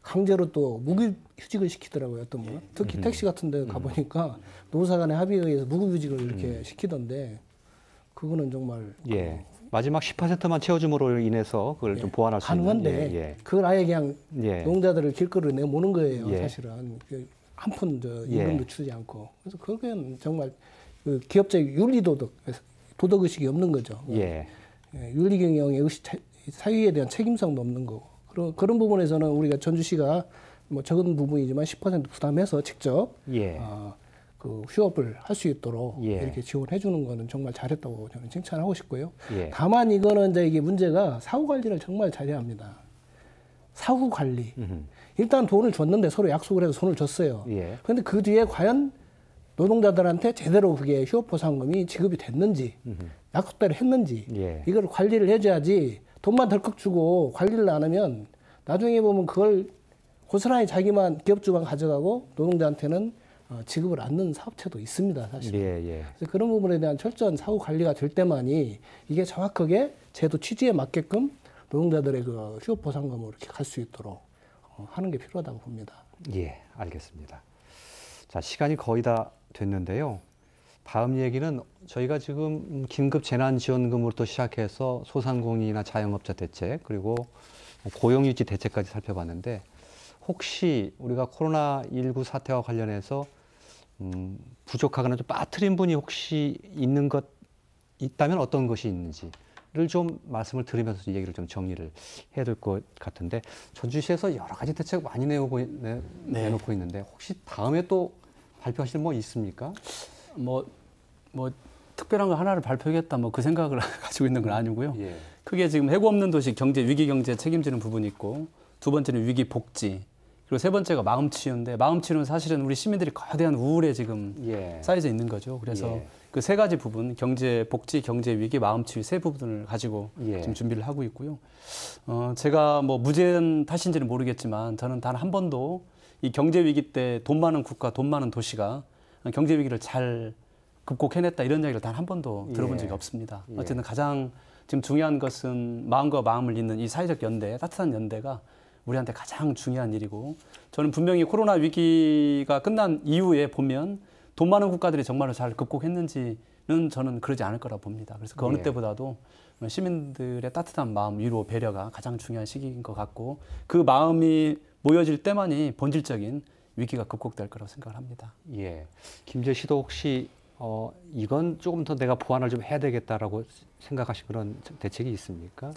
Speaker 4: 강제로 또 무급휴직을 시키더라고요. 어떤 분은. 특히 택시 같은 데 가보니까 노사 간의 합의에 의해서 무급휴직을 이렇게 시키던데 그거는 정말
Speaker 1: 예. 마지막 10%만 채워줌으로 인해서 그걸 좀 보완할 수 있는.
Speaker 4: 가능한데
Speaker 1: 예.
Speaker 4: 그걸 아예 그냥
Speaker 1: 예.
Speaker 4: 노동자들을 길거리로 내모는 거예요.
Speaker 1: 예.
Speaker 4: 사실은 한 푼
Speaker 1: 예.
Speaker 4: 임금도 주지 않고 그래서 그건 정말 그 기업적 윤리도덕 도덕의식이 없는 거죠.
Speaker 1: 예.
Speaker 4: 윤리경영의 사유에 대한 책임성도 없는 거고 그런 부분에서는 우리가 전주시가 뭐 적은 부분이지만 10% 부담해서 직접
Speaker 1: 예.
Speaker 4: 그 휴업을 할 수 있도록
Speaker 1: 예.
Speaker 4: 이렇게 지원해 주는 거는 정말 잘했다고 저는 칭찬하고 싶고요.
Speaker 1: 예.
Speaker 4: 다만 이거는 이제 이게 문제가 사후 관리를 정말 잘해야 합니다. 사후 관리. 일단 돈을 줬는데 서로 약속을 해서 손을 줬어요.
Speaker 1: 예.
Speaker 4: 그런데 그 뒤에 과연 노동자들한테 제대로 그게 휴업보상금이 지급이 됐는지, 약속대로 했는지,
Speaker 1: 예.
Speaker 4: 이걸 관리를 해줘야지 돈만 덜컥 주고 관리를 안 하면 나중에 보면 그걸 고스란히 자기만 기업주만 가져가고 노동자한테는 지급을 않는 사업체도 있습니다, 사실.
Speaker 1: 예.
Speaker 4: 그래서 그런 부분에 대한 철저한 사후 관리가 될 때만이 이게 정확하게 제도 취지에 맞게끔 노동자들의 그 휴업보상금으로 이렇게 갈 수 있도록 하는 게 필요하다고 봅니다.
Speaker 1: 예, 알겠습니다. 자, 시간이 거의 다 됐는데요. 다음 얘기는 저희가 지금 긴급 재난지원금으로부터 시작해서 소상공인이나 자영업자 대책 그리고 고용유지 대책까지 살펴봤는데 혹시 우리가 코로나19 사태와 관련해서 부족하거나 좀 빠뜨린 분이 혹시 있다면 어떤 것이 있는지를 좀 말씀을 드리면서 얘기를 좀 정리를 해야 될 것 같은데 전주시에서 여러 가지 대책 많이 내놓고 있는데 혹시 다음에 또 발표하실 뭐 있습니까?
Speaker 3: 뭐 특별한 거 하나를 발표하겠다 뭐 그 생각을 가지고 있는 건 아니고요.
Speaker 1: 예.
Speaker 3: 크게 지금 해고 없는 도시 경제 위기 경제 책임지는 부분이 있고 두 번째는 위기 복지 그리고 세 번째가 마음 치유인데 마음 치유는 사실은 우리 시민들이 거대한 우울에 지금
Speaker 1: 예.
Speaker 3: 쌓여져 있는 거죠. 그래서
Speaker 1: 예.
Speaker 3: 그 세 가지 부분 경제 복지 경제 위기 마음 치유 세 부분을 가지고
Speaker 1: 예.
Speaker 3: 지금 준비를 하고 있고요. 제가 뭐 무죄한 탓인지는 모르겠지만 저는 단 한 번도 이 경제 위기 때 돈 많은 국가 돈 많은 도시가 경제 위기를 잘 극복해냈다 이런 이야기를 단 한 번도 들어본 적이 없습니다.
Speaker 1: 예.
Speaker 3: 어쨌든 가장 지금 중요한 것은 마음과 마음을 잇는 이 사회적 연대, 따뜻한 연대가 우리한테 가장 중요한 일이고 저는 분명히 코로나 위기가 끝난 이후에 보면 돈 많은 국가들이 정말로 잘 극복했는지는 저는 그러지 않을 거라 봅니다. 그래서 그 어느
Speaker 1: 예.
Speaker 3: 때보다도 시민들의 따뜻한 마음, 위로, 배려가 가장 중요한 시기인 것 같고 그 마음이 모여질 때만이 본질적인 위기가 극복될 거라고 생각을 합니다.
Speaker 1: 예. 김재 씨도 혹시 이건 조금 더 내가 보완을 좀 해야 되겠다라고 생각하신 그런 대책이 있습니까?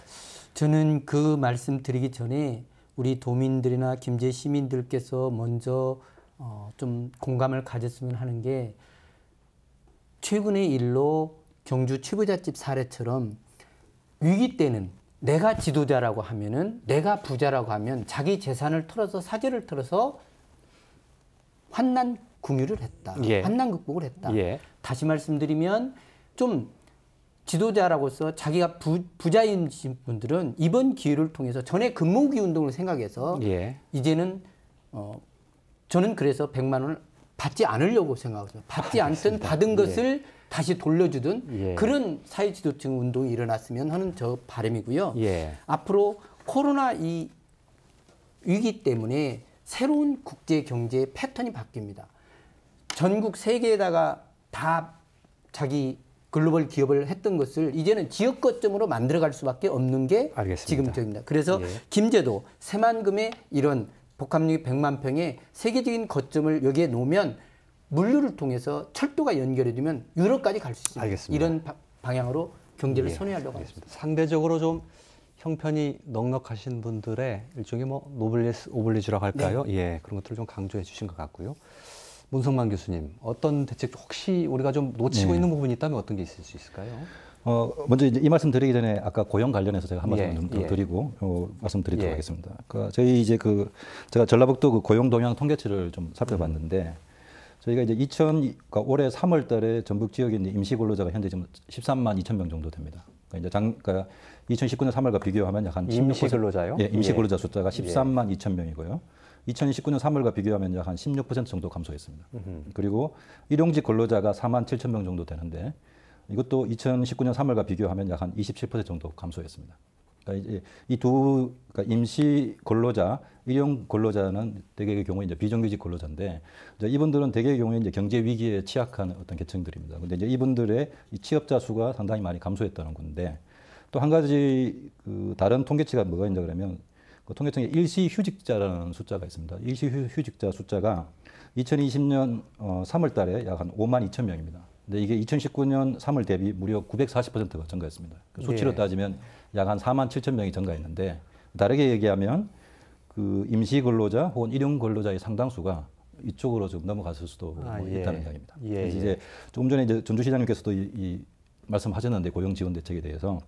Speaker 2: 저는 그 말씀 드리기 전에 우리 도민들이나 김제 시민들께서 먼저 좀 공감을 가졌으면 하는 게 최근의 일로 경주 치부잣집 사례처럼 위기 때는 내가 지도자라고 하면은 내가 부자라고 하면 자기 재산을 털어서 사재를 털어서 환난 궁유를 했다.
Speaker 1: 예.
Speaker 2: 환난 극복을 했다.
Speaker 1: 예.
Speaker 2: 다시 말씀드리면 좀 지도자라고서 자기가 부자인 분들은 이번 기회를 통해서 전에 근무기 운동을 생각해서
Speaker 1: 예.
Speaker 2: 이제는 저는 그래서 100만 원을 받지 않으려고 생각합니다. 받지 않든 받은 것을 다시 돌려주든
Speaker 1: 예.
Speaker 2: 그런 사회지도층 운동이 일어났으면 하는 저 바람이고요.
Speaker 1: 예.
Speaker 2: 앞으로 코로나 이 위기 때문에 새로운 국제 경제 패턴이 바뀝니다. 전국 세계에다가 다 자기 글로벌 기업을 했던 것을 이제는 지역 거점으로 만들어갈 수밖에 없는 게
Speaker 1: 알겠습니다.
Speaker 2: 지금 저입니다. 그래서
Speaker 1: 예.
Speaker 2: 김제도 새만금의 이런 복합력이 100만 평의 세계적인 거점을 여기에 놓으면 물류를 통해서 철도가 연결해주면 유럽까지 갈 수 있습니다.
Speaker 1: 알겠습니다.
Speaker 2: 이런 방향으로 경제를
Speaker 1: 예,
Speaker 2: 선회하려고
Speaker 1: 알겠습니다.
Speaker 2: 합니다.
Speaker 1: 상대적으로 좀 형편이 넉넉하신 분들의 일종의 뭐 노블레스 오블리주라고 할까요? 예, 그런 것들을 좀 강조해 주신 것 같고요. 문성만 교수님, 어떤 대책 혹시 우리가 좀 놓치고 있는 부분이 있다면 어떤 게 있을 수 있을까요?
Speaker 5: 먼저 이제 이 말씀 드리기 전에 아까 고용 관련해서 제가 한 말씀
Speaker 1: 예,
Speaker 5: 좀 더
Speaker 1: 예.
Speaker 5: 드리고 말씀드리도록
Speaker 1: 예.
Speaker 5: 하겠습니다. 저희 이제 제가 전라북도 그 고용 동향 통계치를 좀 살펴봤는데 저희가 이제 올해 3월 달에 전북 지역에 임시 근로자가 현재 지금 13만 2천 명 정도 됩니다. 그러니까 2019년 3월과 비교하면 약 한 16%.
Speaker 1: 임시 근로자요?
Speaker 5: 예, 임시
Speaker 1: 예.
Speaker 5: 근로자 숫자가 13만 2천 명이고요. 2019년 3월과 비교하면 약 한 16% 정도 감소했습니다. 그리고 일용직 근로자가 4만 7천 명 정도 되는데 이것도 2019년 3월과 비교하면 약 한 27% 정도 감소했습니다. 그러니까 이제 그러니까 임시 근로자, 일용 근로자는 대개의 경우에 이제 비정규직 근로자인데 이제 이분들은 대개의 경우에 이제 경제 위기에 취약한 어떤 계층들입니다. 근데 이제 이분들의 이 취업자 수가 상당히 많이 감소했다는 건데 또 한 가지 그 다른 통계치가 뭐가 있냐 그러면 그 통계청에 일시 휴직자라는 숫자가 있습니다. 일시 휴직자 숫자가 2020년 3월 달에 약 한 5만 2천 명입니다. 근데 이게 2019년 3월 대비 무려 940%가 증가했습니다. 그 수치로
Speaker 1: 예.
Speaker 5: 따지면 약 한 4만 7천 명이 증가했는데 다르게 얘기하면 그 임시 근로자 혹은 일용 근로자의 상당수가 이쪽으로 좀 넘어갔을 수도
Speaker 1: 예.
Speaker 5: 있다는 이야기입니다.
Speaker 1: 예,
Speaker 5: 그래서
Speaker 1: 예.
Speaker 5: 이제 조금 전에 이제 전주 시장님께서도 이 말씀하셨는데 고용 지원 대책에 대해서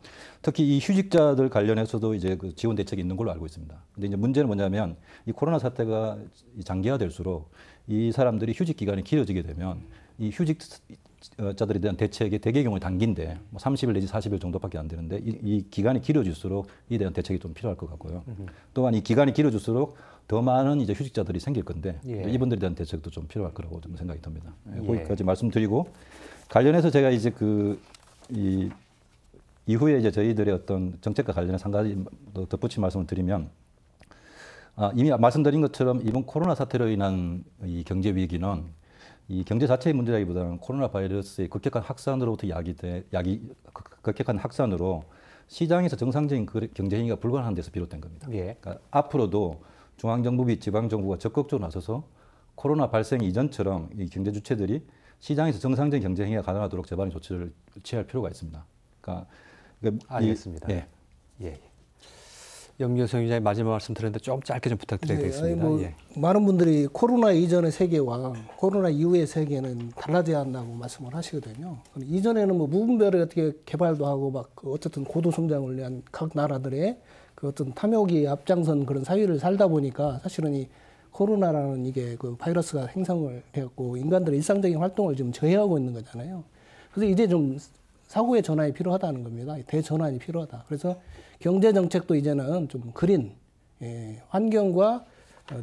Speaker 5: 특히 이 휴직자들 관련해서도 이제 그 지원 대책이 있는 걸로 알고 있습니다. 근데 이제 문제는 뭐냐면 이 코로나 사태가 장기화될수록 이 사람들이 휴직 기간이 길어지게 되면 이 휴직자들에 대한 대책이 대개의 경우에 단기인데 뭐 30일 내지 40일 정도밖에 안 되는데 이 기간이 길어질수록 이에 대한 대책이 좀 필요할 것 같고요. 또한 이 기간이 길어질수록 더 많은 이제 휴직자들이 생길 건데
Speaker 1: 예.
Speaker 5: 이분들에 대한 대책도 좀 필요할 거라고 좀 생각이 듭니다.
Speaker 1: 예.
Speaker 5: 거기까지 말씀드리고 관련해서 제가 이제 이 이후에 이제 저희들의 어떤 정책과 관련해서 한 가지 더 덧붙인 말씀을 드리면 이미 말씀드린 것처럼 이번 코로나 사태로 인한 이 경제 위기는 이 경제 자체의 문제라기보다는 코로나 바이러스의 급격한 확산으로부터 급격한 확산으로 시장에서 정상적인 경제 행위가 불가능한 데서 비롯된 겁니다.
Speaker 1: 예.
Speaker 5: 그러니까 앞으로도 중앙정부 및 지방정부가 적극적으로 나서서 코로나 발생 이전처럼 이 경제 주체들이 시장에서 정상적인 경제 행위가 가능하도록 제반의 조치를 취할 필요가 있습니다. 그러니까
Speaker 1: 알겠습니다.
Speaker 5: 예.
Speaker 1: 예. 염규성 기자의 마지막 말씀 드렸는데 좀 짧게 좀 부탁드리겠습니다.
Speaker 4: 뭐
Speaker 1: 예.
Speaker 4: 많은 분들이 코로나 이전의 세계와 코로나 이후의 세계는 달라져야 한다고 말씀을 하시거든요. 이전에는 뭐 무분별하게 어떻게 개발도 하고 막 어쨌든 고도 성장을 위한 각 나라들의 그 어떤 탐욕이 앞장선 그런 사회를 살다 보니까 사실은 이 코로나라는 이게 그 바이러스가 행성을 해갖고 인간들의 일상적인 활동을 지금 저해하고 있는 거잖아요. 그래서 이제 좀 사고의 전환이 필요하다는 겁니다. 대전환이 필요하다. 그래서 경제 정책도 이제는 좀 그린 환경과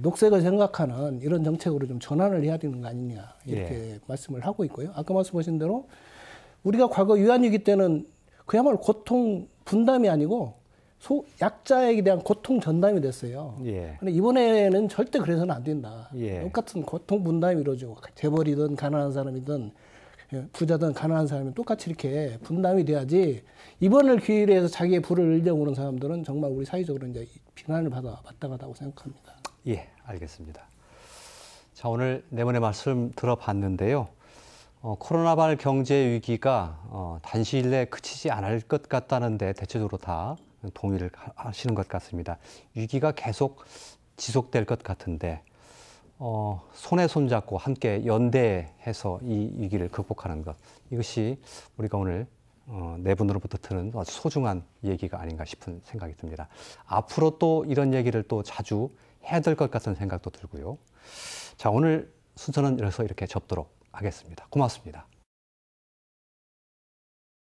Speaker 4: 녹색을 생각하는 이런 정책으로 좀 전환을 해야 되는 거 아니냐 이렇게 말씀을 하고 있고요. 아까 말씀하신 대로 우리가 과거 유한위기 때는 그야말로 고통 분담이 아니고 약자에게 대한 고통 전담이 됐어요.
Speaker 1: 예.
Speaker 4: 근데 이번에는 절대 그래서는 안 된다.
Speaker 1: 예.
Speaker 4: 똑같은 고통 분담이 이루어지고 재벌이든 가난한 사람이든 부자든 가난한 사람이 똑같이 이렇게 분담이 돼야지 이번을 기회로 해서 자기의 부를 늘려고 오는 사람들은 정말 우리 사회적으로 이제 비난을 받아 마땅하다고 생각합니다.
Speaker 1: 예, 알겠습니다. 자, 오늘 네 분의 말씀 들어봤는데요. 코로나발 경제 위기가 단시일 내에 그치지 않을 것 같다는데 대체적으로 다 동의를 하시는 것 같습니다. 위기가 계속 지속될 것 같은데 손에 손잡고 함께 연대해서 이 위기를 극복하는 것, 이것이 우리가 오늘 네 분으로부터 듣는 아주 소중한 얘기가 아닌가 싶은 생각이 듭니다. 앞으로 또 이런 얘기를 또 자주 해야 될 것 같은 생각도 들고요. 자, 오늘 순서는 이렇게 접도록 하겠습니다. 고맙습니다.